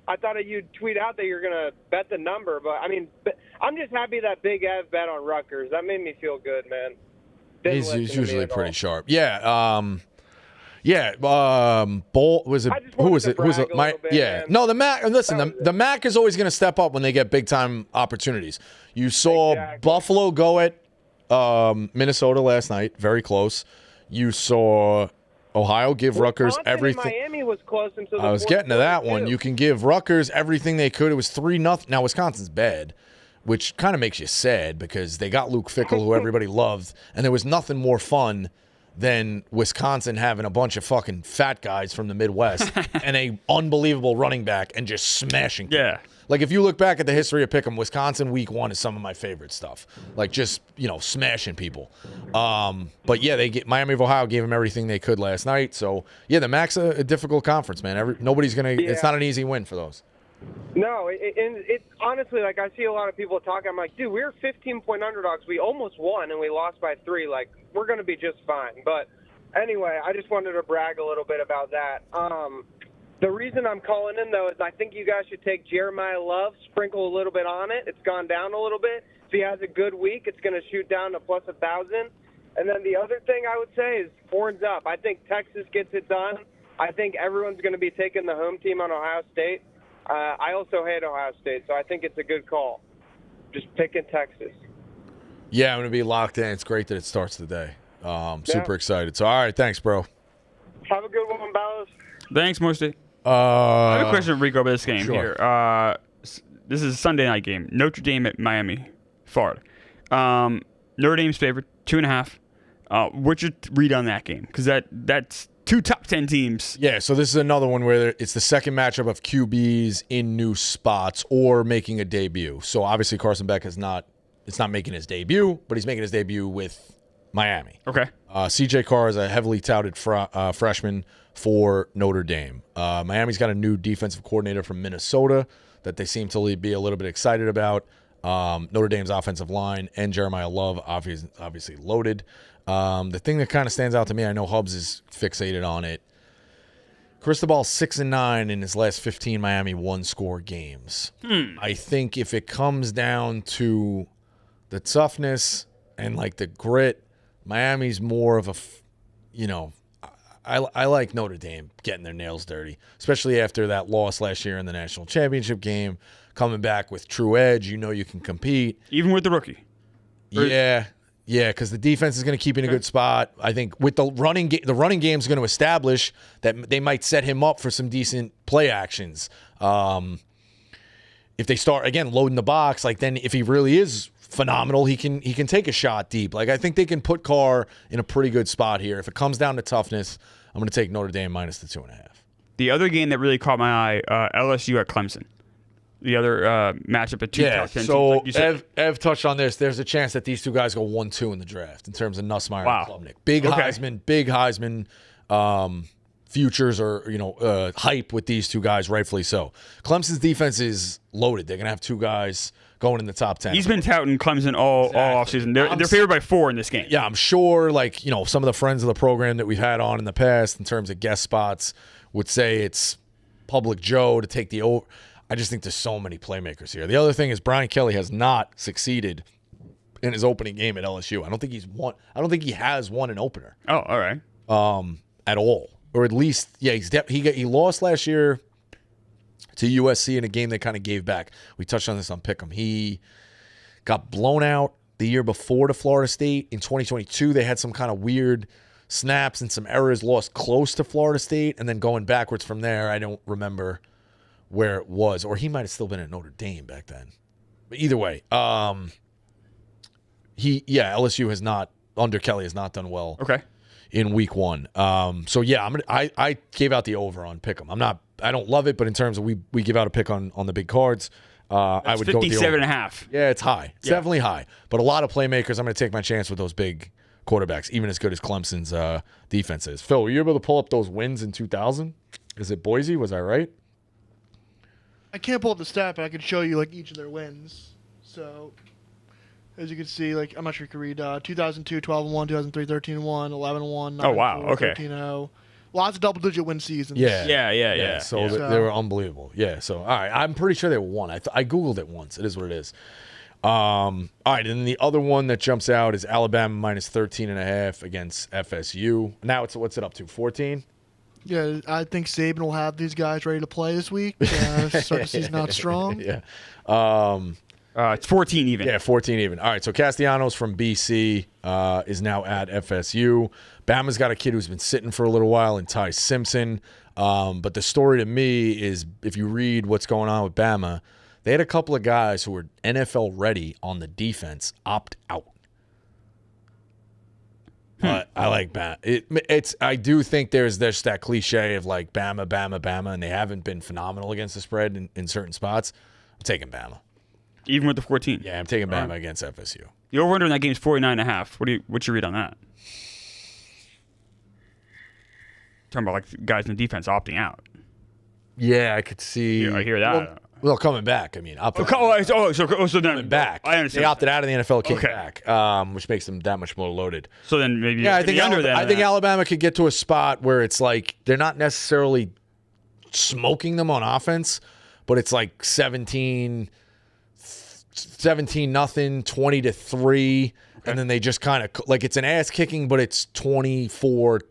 I thought you'd tweet out that you're gonna bet the number, but I mean, I'm just happy that Big Ev bet on Rutgers. That made me feel good, man. He's usually pretty sharp. Yeah. Bolt was it? Who was it? Who was it? Man. No, the MAC. Listen, the MAC is always going to step up when they get big time opportunities. You saw Buffalo go at Minnesota last night, very close. You saw Ohio give Rutgers everything. Miami was close until I was getting to that one. You can give Rutgers everything they could. It was 3-0. Now Wisconsin's bad, which kind of makes you sad because they got Luke Fickell, who everybody loved, and there was nothing more fun than Wisconsin having a bunch of fucking fat guys from the Midwest and a unbelievable running back and just smashing people. Yeah. Like, if you look back at the history of Pick'em, Wisconsin week 1 is some of my favorite stuff. Like, just, smashing people. But, yeah, Miami of Ohio gave them everything they could last night. So, yeah, the MAC's a difficult conference, man. Nobody's going to – it's not an easy win for those. No, it's honestly, like, I see a lot of people talking. I'm like, dude, we were 15-point underdogs. We almost won, and we lost by 3. Like, we're going to be just fine. But, anyway, I just wanted to brag a little bit about that. The reason I'm calling in, though, is I think you guys should take Jeremiah Love, sprinkle a little bit on it. It's gone down a little bit. If he has a good week, it's going to shoot down to plus 1,000. And then the other thing I would say is horns up. I think Texas gets it done. I think everyone's going to be taking the home team on Ohio State. I also hate Ohio State, so I think it's a good call. Just picking Texas. Yeah, I'm going to be locked in. It's great that it starts the day. Super excited. So, all right, thanks, bro. Have a good one, Ballas. Thanks, Moisty. I have a question for Rico about this game here. This is a Sunday night game. Notre Dame at Miami, Florida. Notre Dame's favored, 2.5. What's your read on that game? Because that's two top 10 teams. Yeah, so this is another one where it's the second matchup of QBs in new spots or making a debut. So obviously Carson Beck it's not making his debut, but he's making his debut with Miami. Okay. CJ Carr is a heavily touted freshman for Notre Dame. Miami's got a new defensive coordinator from Minnesota that they seem to be a little bit excited about. Notre Dame's offensive line and Jeremiah Love obviously loaded. The thing that kind of stands out to me, I know Hubs is fixated on it. Cristobal 6-9 in his last 15 Miami one-score games. I think if it comes down to the toughness and like the grit, Miami's more of a, I like Notre Dame getting their nails dirty, especially after that loss last year in the national championship game. Coming back with true edge, you can compete. Even with the rookie. Yeah, because the defense is going to keep you in a good spot. I think with the running game is going to establish that they might set him up for some decent play actions. If they start, again, loading the box, like then if he really is phenomenal, he can take a shot deep. Like I think they can put Carr in a pretty good spot here. If it comes down to toughness, I'm going to take Notre Dame minus the 2.5. The other game that really caught my eye, LSU at Clemson. The other matchup at 2 top 10 so teams. Like Ev touched on this. There's a chance that these two guys go 1-2 in the draft in terms of Nussmeier and Klubnik. Big Heisman futures or hype with these two guys, rightfully so. Clemson's defense is loaded. They're gonna have two guys going in the top 10. He's been touting Clemson all offseason. They're favored by 4 in this game. Yeah, I'm sure. Some of the friends of the program that we've had on in the past, in terms of guest spots, would say it's public Joe to take the over. I just think there's so many playmakers here. The other thing is Brian Kelly has not succeeded in his opening game at LSU. I don't think he has won an opener. Oh, all right. At all, or at least, yeah, he lost last year to USC in a game they kind of gave back. We touched on this on Pick'em. He got blown out the year before to Florida State. In 2022, they had some kind of weird snaps and some errors, lost close to Florida State, and then going backwards from there, I don't remember where it was, or he might have still been at Notre Dame back then. But either way, LSU has not, under Kelly, has not done well. Okay. In week 1. So yeah, I gave out the over on Pick'em. I don't love it, but in terms of we give out a pick on the big cards, I would go with the over. 57.5. Yeah, it's high. It's definitely high. But a lot of playmakers, I'm going to take my chance with those big quarterbacks, even as good as Clemson's defense is. Phil, were you able to pull up those wins in 2000? Is it Boise? Was I right? I can't pull up the stat, but I could show you like each of their wins. So, as you can see, like I'm not sure you can read 2002, 12-1, 2003, 13-1, 11-1. Oh wow, okay. 13-0. Lots of double-digit win seasons. Yeah. So they were unbelievable. Yeah. So all right, I'm pretty sure they won. I googled it once. It is what it is. All right, and then the other one that jumps out is Alabama minus 13.5 against FSU. Now what's it up to? 14. Yeah, I think Saban will have these guys ready to play this week. Start the season out strong. Yeah. It's 14 even. Yeah, 14 even. All right, so Castellanos from BC is now at FSU. Bama's got a kid who's been sitting for a little while in Ty Simpson. But the story to me is if you read what's going on with Bama, they had a couple of guys who were NFL ready on the defense opt out. I like Bama. I do think there's that cliche of like Bama, and they haven't been phenomenal against the spread in certain spots. I'm taking Bama. Even with the 14? Yeah, I'm taking Bama against FSU. The over-under in that game is 49.5. What's your read on that? Talking about like guys in the defense opting out. Yeah, I could see. I hear that. Well, coming back. I mean, so then coming back. I understand. They opted out of the NFL, came back, which makes them that much more loaded. So then maybe I think Alabama could get to a spot where it's like they're not necessarily smoking them on offense, but it's like 17-0, 20-3, and then they just kind of like it's an ass kicking, but it's 24-7.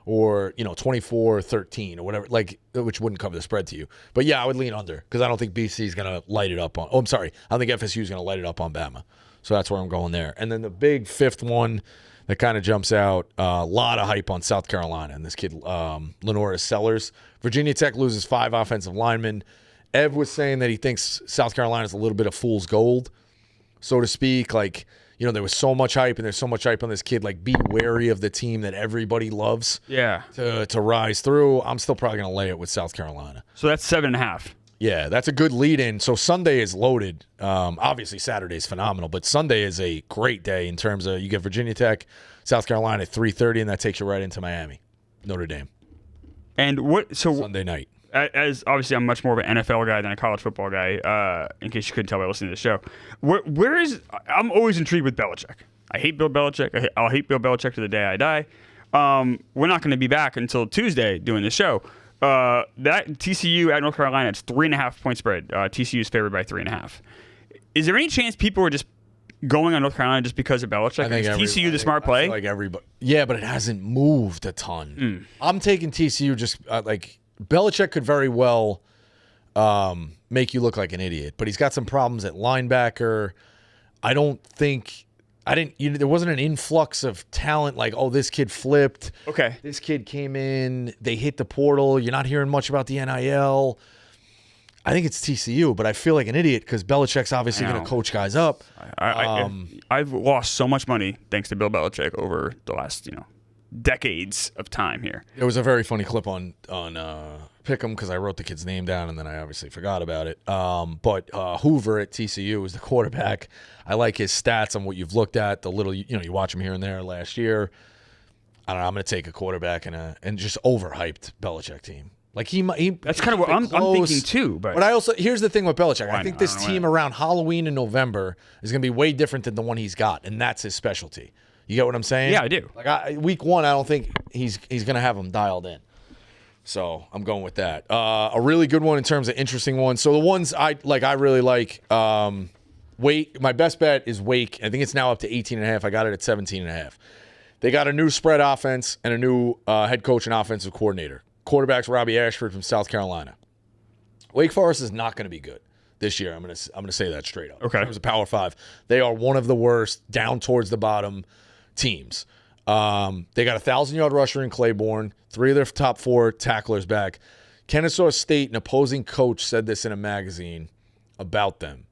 Or 24-13 or whatever, like which wouldn't cover the spread to you. But yeah, I would lean under because I don't think BC is gonna light it up on. Oh, I'm sorry, I don't think FSU is gonna light it up on Bama. So that's where I'm going there. And then the big fifth one that kind of jumps out, a lot of hype on South Carolina and this kid Lenora Sellers. Virginia Tech loses 5 offensive linemen. Ev was saying that he thinks South Carolina is a little bit of fool's gold, so to speak. Like. There was so much hype, and there's so much hype on this kid. Like, be wary of the team that everybody loves. Yeah. To rise through. I'm still probably going to lay it with South Carolina. So that's 7.5. Yeah, that's a good lead-in. So Sunday is loaded. Obviously, Saturday is phenomenal, but Sunday is a great day in terms of you get Virginia Tech, South Carolina at 3:30, and that takes you right into Miami, Notre Dame. And what? So Sunday night. As obviously, I'm much more of an NFL guy than a college football guy. In case you couldn't tell by listening to the show, I'm always intrigued with Belichick. I hate Bill Belichick. I'll hate Bill Belichick to the day I die. We're not going to be back until Tuesday doing the show. That TCU at North Carolina, it's 3.5 point spread. TCU is favored by 3.5. Is there any chance people are just going on North Carolina just because of Belichick? Is TCU the smart play? Like everybody, yeah, but it hasn't moved a ton. I'm taking TCU just Belichick could very well make you look like an idiot, but he's got some problems at linebacker. There wasn't an influx of talent like, oh, this kid flipped. Okay. This kid came in, they hit the portal. You're not hearing much about the NIL. I think it's TCU, but I feel like an idiot because Belichick's obviously going to coach guys up. I've lost so much money thanks to Bill Belichick over the last, decades of time here. There was a very funny clip on Pick'em because I wrote the kid's name down and then I obviously forgot about it. But Hoover at TCU is the quarterback. I like his stats on what you've looked at. The little, you watch him here and there last year. I don't know. I'm going to take a quarterback and just overhyped Belichick team. Like he that's kind of what I'm thinking too. But I also here's the thing with Belichick. I think this team around Halloween and November is going to be way different than the one he's got, and that's his specialty. You get what I'm saying? Yeah, I do. Like week 1, I don't think he's going to have them dialed in. So I'm going with that. A really good one in terms of interesting ones. So the ones I really like. Wake. My best bet is Wake. I think it's now up to 18.5. I got it at 17.5. They got a new spread offense and a new head coach and offensive coordinator. Quarterback's Robbie Ashford from South Carolina. Wake Forest is not going to be good this year. I'm going to say that straight up. Okay. In terms of Power 5, they are one of the worst, down towards the bottom teams. They got a 1,000-yard rusher in Claiborne, 3 of their top 4 tacklers back. Kennesaw State, an opposing coach, said this in a magazine about them.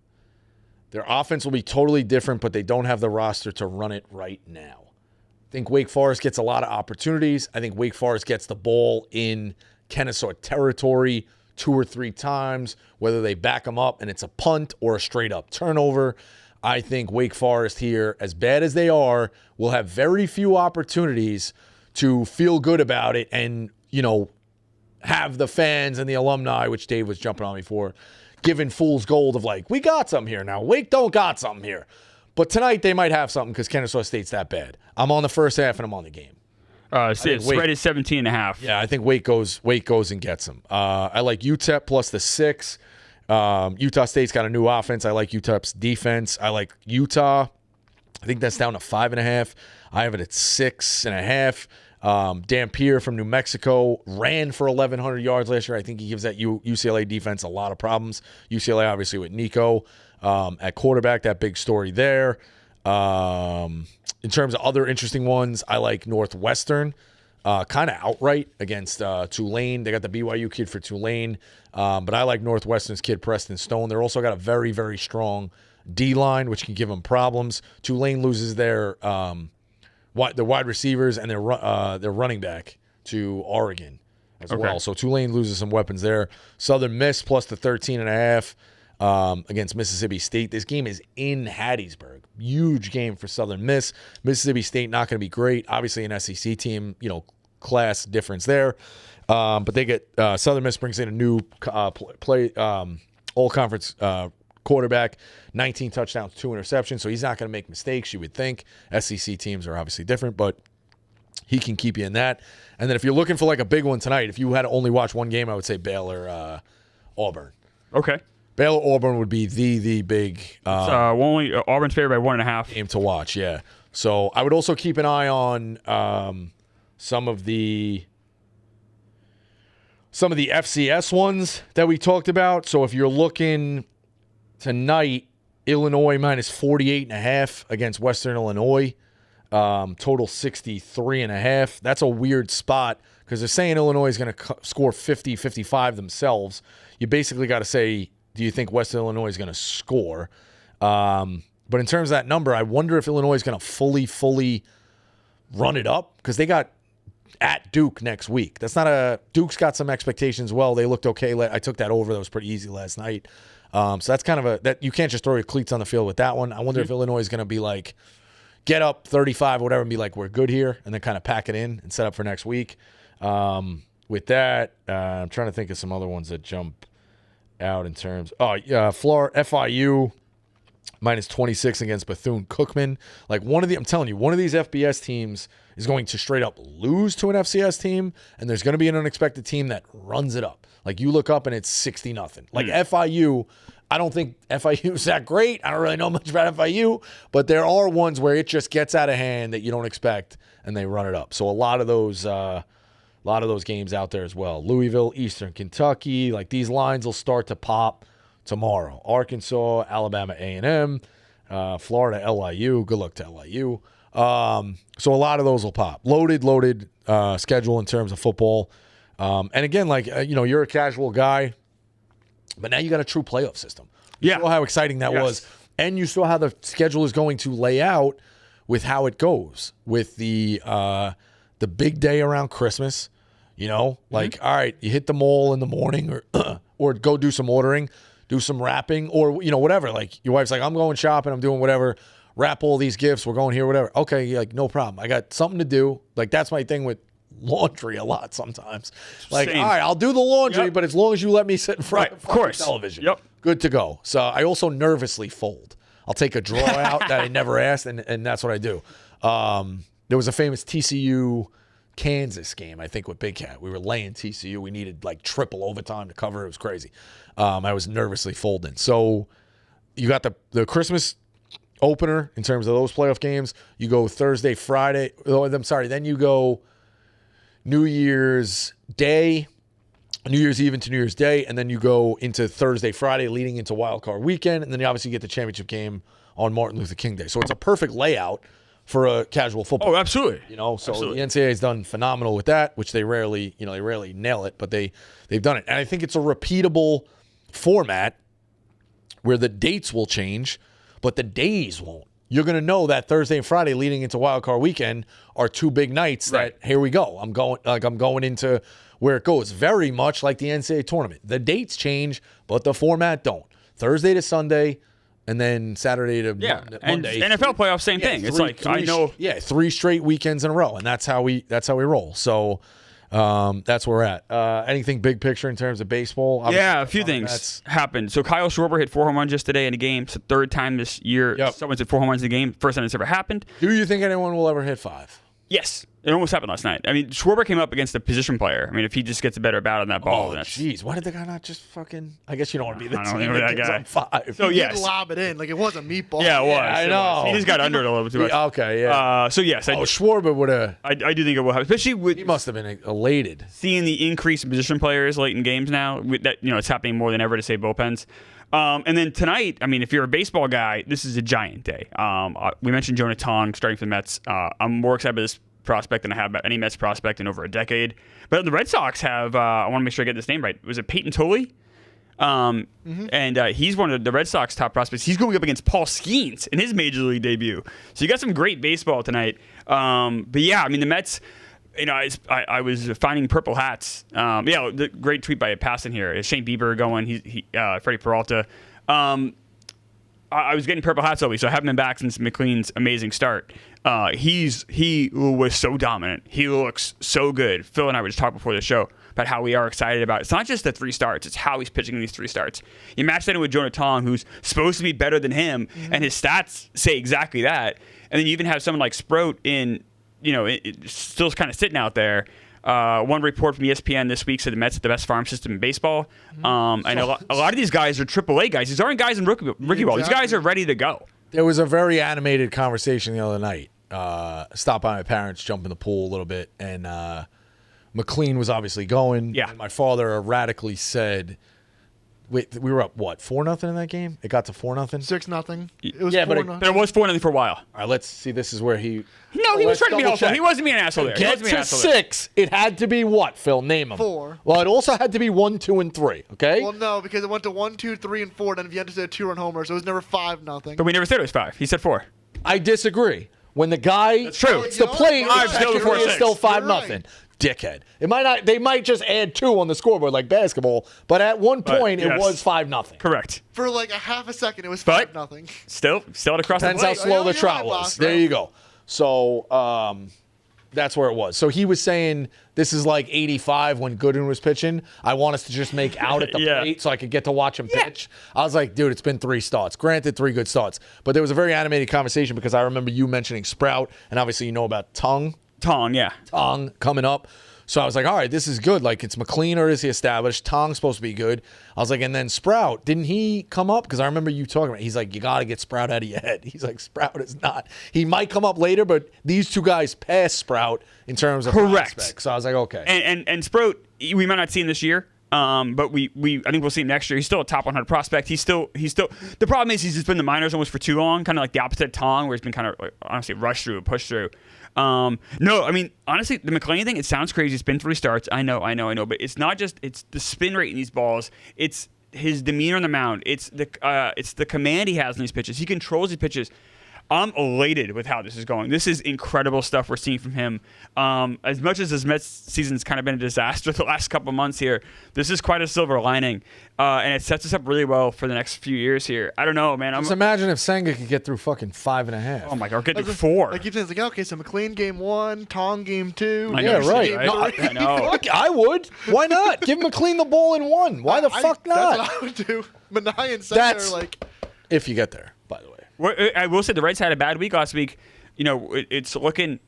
Their offense will be totally different, but they don't have the roster to run it right now. I think Wake Forest gets a lot of opportunities. I think Wake Forest gets the ball in Kennesaw territory 2 or 3 times, whether they back them up and it's a punt or a straight-up turnover. I think Wake Forest here, as bad as they are, will have very few opportunities to feel good about it and, have the fans and the alumni, which Dave was jumping on me for, giving fool's gold of like, we got something here now. Wake don't got something here. But tonight they might have something because Kennesaw State's that bad. I'm on the first half and I'm on the game. Spread is 17.5. Yeah, I think Wake goes and gets them. I like UTEP plus the 6. Utah State's got a new offense. I like UTEP's defense. I like Utah. I think that's down to 5.5. I have it at 6.5. Dampier from New Mexico ran for 1,100 yards last year. I think he gives that UCLA defense a lot of problems. UCLA, obviously, with Nico at quarterback, that big story there. In terms of other interesting ones, I like Northwestern kind of outright against Tulane. They got the BYU kid for Tulane, but I like Northwestern's kid, Preston Stone. They're also got a very, very strong D-line, which can give them problems. Tulane loses their wide receivers and their running back to Oregon as well. So Tulane loses some weapons there. Southern Miss plus the 13.5 against Mississippi State. This game is in Hattiesburg. Huge game for Southern Miss. Mississippi State not going to be great. Obviously an SEC team, class difference there. But they get Southern Miss brings in a new all-conference quarterback, 19 touchdowns, 2 interceptions. So he's not going to make mistakes, you would think. SEC teams are obviously different, but he can keep you in that. And then if you're looking for like a big one tonight, if you had to only watch one game, I would say Baylor, Auburn. Okay. Baylor Auburn would be the big Auburn's favored by 1.5 game to watch. Yeah. So I would also keep an eye on some of the FCS ones that we talked about. So if you're looking tonight, Illinois minus 48.5 against Western Illinois, total 63.5. That's a weird spot because they're saying Illinois is going to score 50, 55 themselves. You basically got to say, do you think Western Illinois is going to score? But in terms of that number, I wonder if Illinois is going to fully run it up because they got at Duke next week. Duke's got some expectations. Well, they looked okay. I took that over. That was pretty easy last night. So that's kind of that you can't just throw your cleats on the field with that one. I wonder if Illinois is going to be like, get up 35 or whatever and be like, we're good here, and then kind of pack it in and set up for next week. With that, I'm trying to think of some other ones that jump out in terms. Florida FIU minus 26 against Bethune-Cookman. Like I'm telling you, one of these FBS teams is going to straight up lose to an FCS team, and there's going to be an unexpected team that runs it up. Like you look up and it's 60-0. Like FIU, I don't think FIU is that great. I don't really know much about FIU, but there are ones where it just gets out of hand that you don't expect, and they run it up. So a lot of those games out there as well. Louisville, Eastern Kentucky, like these lines will start to pop tomorrow. Arkansas, Alabama A&M, Florida, LIU. Good luck to LIU. So a lot of those will pop. Loaded schedule in terms of football. And again, you're a casual guy, but now you got a true playoff system. You saw how exciting that was. And you saw how the schedule is going to lay out with how it goes with the big day around Christmas. All right, you hit the mall in the morning or go do some ordering, do some wrapping or, whatever. Like your wife's like, I'm going shopping, I'm doing whatever, wrap all these gifts, we're going here, whatever. Okay, like no problem. I got something to do. Like that's my thing with laundry a lot sometimes. Like, all right, I'll do the laundry, but as long as you let me sit in front of the television, good to go. So I also nervously fold. I'll take a drawer out that I never asked, and that's what I do. There was a famous TCU Kansas game, I think, with Big Cat. We were laying TCU. We needed like triple overtime to cover. It was crazy. I was nervously folding. So you got the Christmas opener in terms of those playoff games. You go Thursday, Friday. Then you go New Year's Day, New Year's Eve into New Year's Day, and then you go into Thursday, Friday, leading into Wild Card Weekend, and then you obviously get the championship game on Martin Luther King Day. So it's a perfect layout for a casual football. Oh, absolutely. So absolutely. The NCAA has done phenomenal with that, which they rarely nail it, but they've done it. And I think it's a repeatable format where the dates will change, but the days won't. You're going to know that Thursday and Friday leading into Wild Card Weekend are two big nights that here we go. I'm going into where it goes. Very much like the NCAA tournament. The dates change, but the format don't. Thursday to Sunday, and then Saturday to Monday. And NFL playoffs, same thing. It's like I know. 3 straight weekends in a row, and that's how we roll. So That's where we're at. Anything big picture in terms of baseball? Obviously, yeah, a few things happened. So Kyle Schwarber hit 4 home runs yesterday in a game. It's the third time this year someone's hit 4 home runs in a game. First time it's ever happened. Do you think anyone will ever hit 5? Yes. It almost happened last night. I mean, Schwarber came up against a position player. I mean, if he just gets a better bat on that ball, jeez, why did the guy not just fucking? I guess you don't want to be the team that that guy. on 5. So He did lob it in like it was a meatball. Yeah, it was. I know. He just got under it a little bit too much. Okay, yeah. So yes, Schwarber would have. I do think it will happen, especially with He must have been elated seeing the increase in position players late in games now. That it's happening more than ever to save bullpens. And then tonight, I mean, if you're a baseball guy, this is a giant day. We mentioned Jonah Tong starting for the Mets. I'm more excited about this prospect than I have about any Mets prospect in over a decade. But the Red Sox have, I want to make sure I get this name right. Was it Peyton Tolley? And he's one of the Red Sox top prospects. He's going up against Paul Skeens in his major league debut. So you got some great baseball tonight. But yeah, I mean, the Mets, I was finding purple hats. The great tweet by Passon here. Shane Bieber going, Freddie Peralta. I was getting purple hats all week, so I haven't been back since McLean's amazing start. He was so dominant. He looks so good. Phil and I were just talking before the show about how we are excited about it. It's not just the 3 starts, it's how he's pitching these 3 starts. You match that in with Jonah Tong, who's supposed to be better than him, and his stats say exactly that. And then you even have someone like Sprout still kind of sitting out there. One report from ESPN this week said the Mets are the best farm system in baseball. And a lot of these guys are AAA guys. These aren't guys in rookie ball. These guys are ready to go. There was a very animated conversation the other night. Stopped by my parents, jumped in the pool a little bit, and McLean was obviously going. Yeah. And my father erratically said, wait, we were up, 4-0 in that game? It got to 4-0? 6-0. It was 4-0. There was 4-0 for a while. All right, let's see. This is where he... No, he was trying to be helpful. He wasn't being an asshole there. Get to 6. It had to be what, Phil? Name them. 4. Well, it also had to be 1, 2, and 3, okay? Well, no, because it went to 1, 2, 3, and 4, and then Vienna said 2-run homer, so it was never 5-0. But we never said it was 5. He said 4. I disagree. When the guy... That's true. It's the plate. It's still 5-0. Right. Dickhead. It might not. They might just add 2 on the scoreboard like basketball, but at one point it was 5-0. Correct. For like a half a second, it was 5-0. Still had to cross the Depends plate. how slow the trot was. There you go. So that's where it was. So he was saying this is like 85 when Gooden was pitching. I want us to just make out at the plate so I could get to watch him pitch. I was like, dude, it's been 3 starts. Granted, 3 good starts, but there was a very animated conversation because I remember you mentioning Sprout, and obviously you know about Tong coming up. So I was like, all right, this is good. Like, it's McLean or is he established? Tong's supposed to be good. I was like, and then Sprout, didn't he come up? Because I remember you talking about it. He's like, you got to get Sprout out of your head. He's like, Sprout is not. He might come up later, but these 2 guys pass Sprout in terms of prospects. So I was like, okay. And Sprout, we might not see him this year. But I think we'll see him next year. He's still a top 100 prospect. He's still. The problem is he's just been in the minors almost for too long, kind of like the opposite of Tong, where he's been kind of honestly rushed through, pushed through. No, I mean honestly, the McLean thing. It sounds crazy. It's been 3 starts. I know. But it's not just. It's the spin rate in these balls. It's his demeanor on the mound. It's the command he has in these pitches. He controls his pitches. I'm elated with how this is going. This is incredible stuff we're seeing from him. As much as his Mets season's kind of been a disaster the last couple months here, this is quite a silver lining. And it sets us up really well for the next few years here. I don't know, man. Just imagine if Senga could get through fucking 5.5. Oh, my God. Get through 4. I keep saying, it's like, okay, so McLean game 1, Tong game 2. Yeah, right. I know. I would. Why not? Give McLean the ball in 1. Why the fuck not? That's what I would do. Manai and Senga are like... If you get there, by the way. Well, I will say the Reds had a bad week last week. It's looking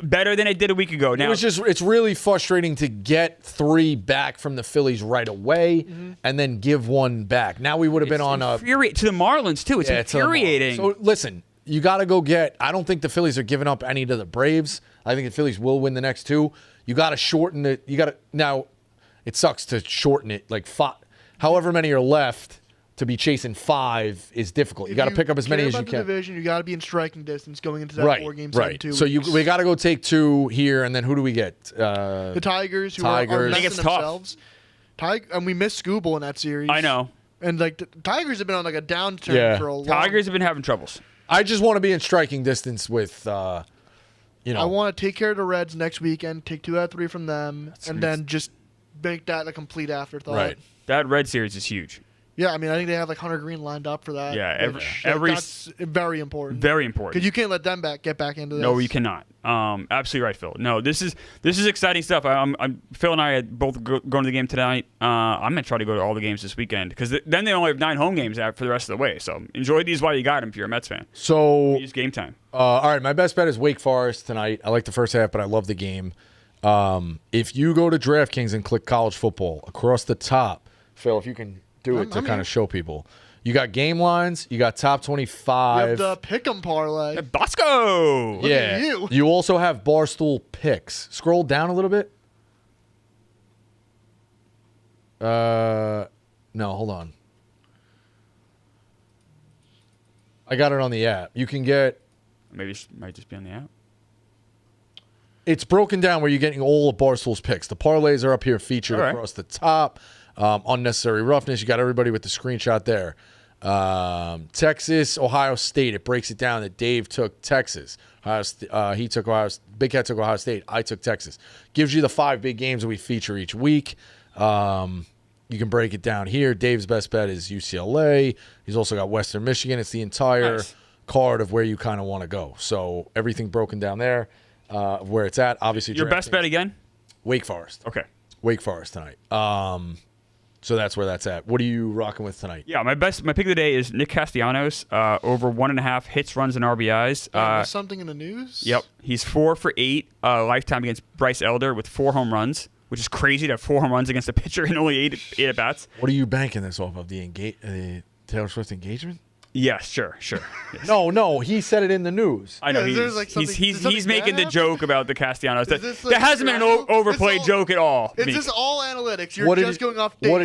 better than it did a week ago. Now it's really frustrating to get 3 back from the Phillies right away and then give 1 back. Now we would have been on to the Marlins too. It's infuriating. So listen, you got to go get. I don't think the Phillies are giving up any to the Braves. I think the Phillies will win the next 2. You got to shorten it. Now. It sucks to shorten it like 5. However many are left. To be chasing 5 is difficult. You got to pick up as many as you can. The division, you got to be in striking distance going into that 4-game set in 2 weeks. So we got to go take 2 here, and then who do we get? The Tigers, who are messing themselves. And we missed Scooble in that series. I know. And like the Tigers have been on like a downturn for a long. Tigers have been having troubles. I just want to be in striking distance with, I want to take care of the Reds next weekend, take 2 out of 3 from them, and then just make that a complete afterthought. Right. That Red series is huge. Yeah, I mean, I think they have like Hunter Green lined up for that. Yeah, that's very important. Very important. Because you can't let them get back into this. No, you cannot. Absolutely right, Phil. No, this is exciting stuff. Phil and I are both going to the game tonight. I'm gonna try to go to all the games this weekend because then they only have 9 home games for the rest of the way. So enjoy these while you got them if you're a Mets fan. So use game time. All right, my best bet is Wake Forest tonight. I like the first half, but I love the game. If you go to DraftKings and click college football across the top, Phil, if you can do it to kind of show people. You got game lines. You got top 25. You have the pick'em parlay. Yeah, Bosco! Look at you. You also have Barstool picks. Scroll down a little bit. No, hold on. I got it on the app. You can get... Maybe it might just be on the app. It's broken down where you're getting all of Barstool's picks. The parlays are up here featured across the top. Unnecessary roughness. You got everybody with the screenshot there. Texas, Ohio State. It breaks it down that Dave took Texas. He took Ohio. Big Cat took Ohio State. I took Texas. Gives you the 5 big games that we feature each week. You can break it down here. Dave's best bet is UCLA. He's also got Western Michigan. It's the entire card of where you kind of want to go. So everything broken down there, where it's at. Obviously, your best bet again? Wake Forest. Okay. Wake Forest tonight. So that's where that's at. What are you rocking with tonight? Yeah, my pick of the day is Nick Castellanos, over 1.5 hits, runs, and RBIs. Something in the news? Yep. He's 4 for 8 lifetime against Bryce Elder with 4 home runs, which is crazy to have 4 home runs against a pitcher in only 8 at-bats. What are you banking this off of? The Taylor Swift engagement? Yes, sure. Yes. No, he said it in the news. I know he's making the joke about the Castellanos. That hasn't been an overplayed joke at all. It's just all analytics. You're just going off data. What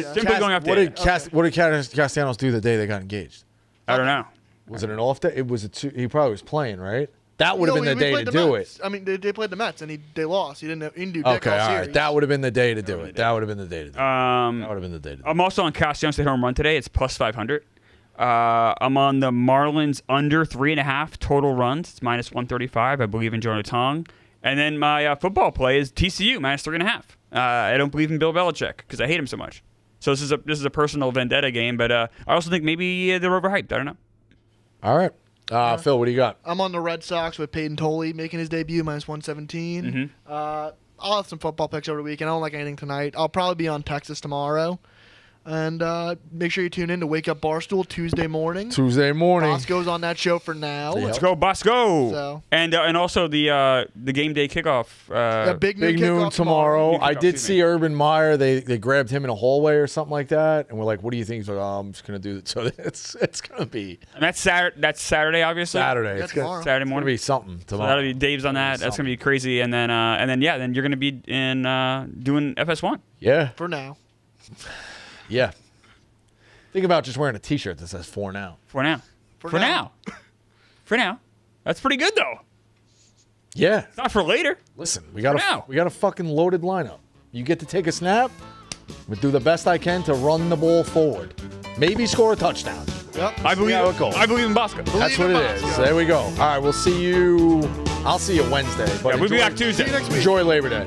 did Castellanos do the day they got engaged? I don't know. Was it an off day? It was he probably was playing, right? That would have been the day to do it. I mean, they played the Mets and they lost. He didn't do okay, all right. That would have been the day to do it. That would have been the day to do it. That would have been the day to do it. I'm also on Castellanos to hit home run today. It's plus 500. I'm on the Marlins under 3.5 total runs. It's minus 135. I believe in Jonah Tong. And then my football play is TCU minus 3.5. I don't believe in Bill Belichick because I hate him so much. So this is a personal vendetta game, but I also think maybe they're overhyped. I don't know. All right. Phil, what do you got? I'm on the Red Sox with Peyton Tolley making his debut, minus 117. I'll have some football picks over the weekend. I don't like anything tonight. I'll probably be on Texas tomorrow. And make sure you tune in to Wake Up Barstool Tuesday morning. Bosco's on that show for now. Let's go, Bosco. So. And also the game day kickoff. Big noon tomorrow. I did see Urban Meyer. They grabbed him in a hallway or something like that. And we're like, what do you think? He's like, I'm just going to do it. So it's going to be. And that's Saturday, obviously? Saturday. It's tomorrow. Saturday morning. It's going to be something tomorrow. So that'll be Dave's on that. That's going to be crazy. And then then you're going to be in doing FS1. Yeah. For now. Yeah. Think about just wearing a T-shirt that says "For now." For now. That's pretty good though. Yeah. It's not for later. Listen, we got a fucking loaded lineup. You get to take a snap. We do the best I can to run the ball forward. Maybe score a touchdown. Yep. I believe in Bosco. That's what it is. There we go. All right, we'll see you. I'll see you Wednesday. But we'll be back Tuesday. Enjoy Labor Day.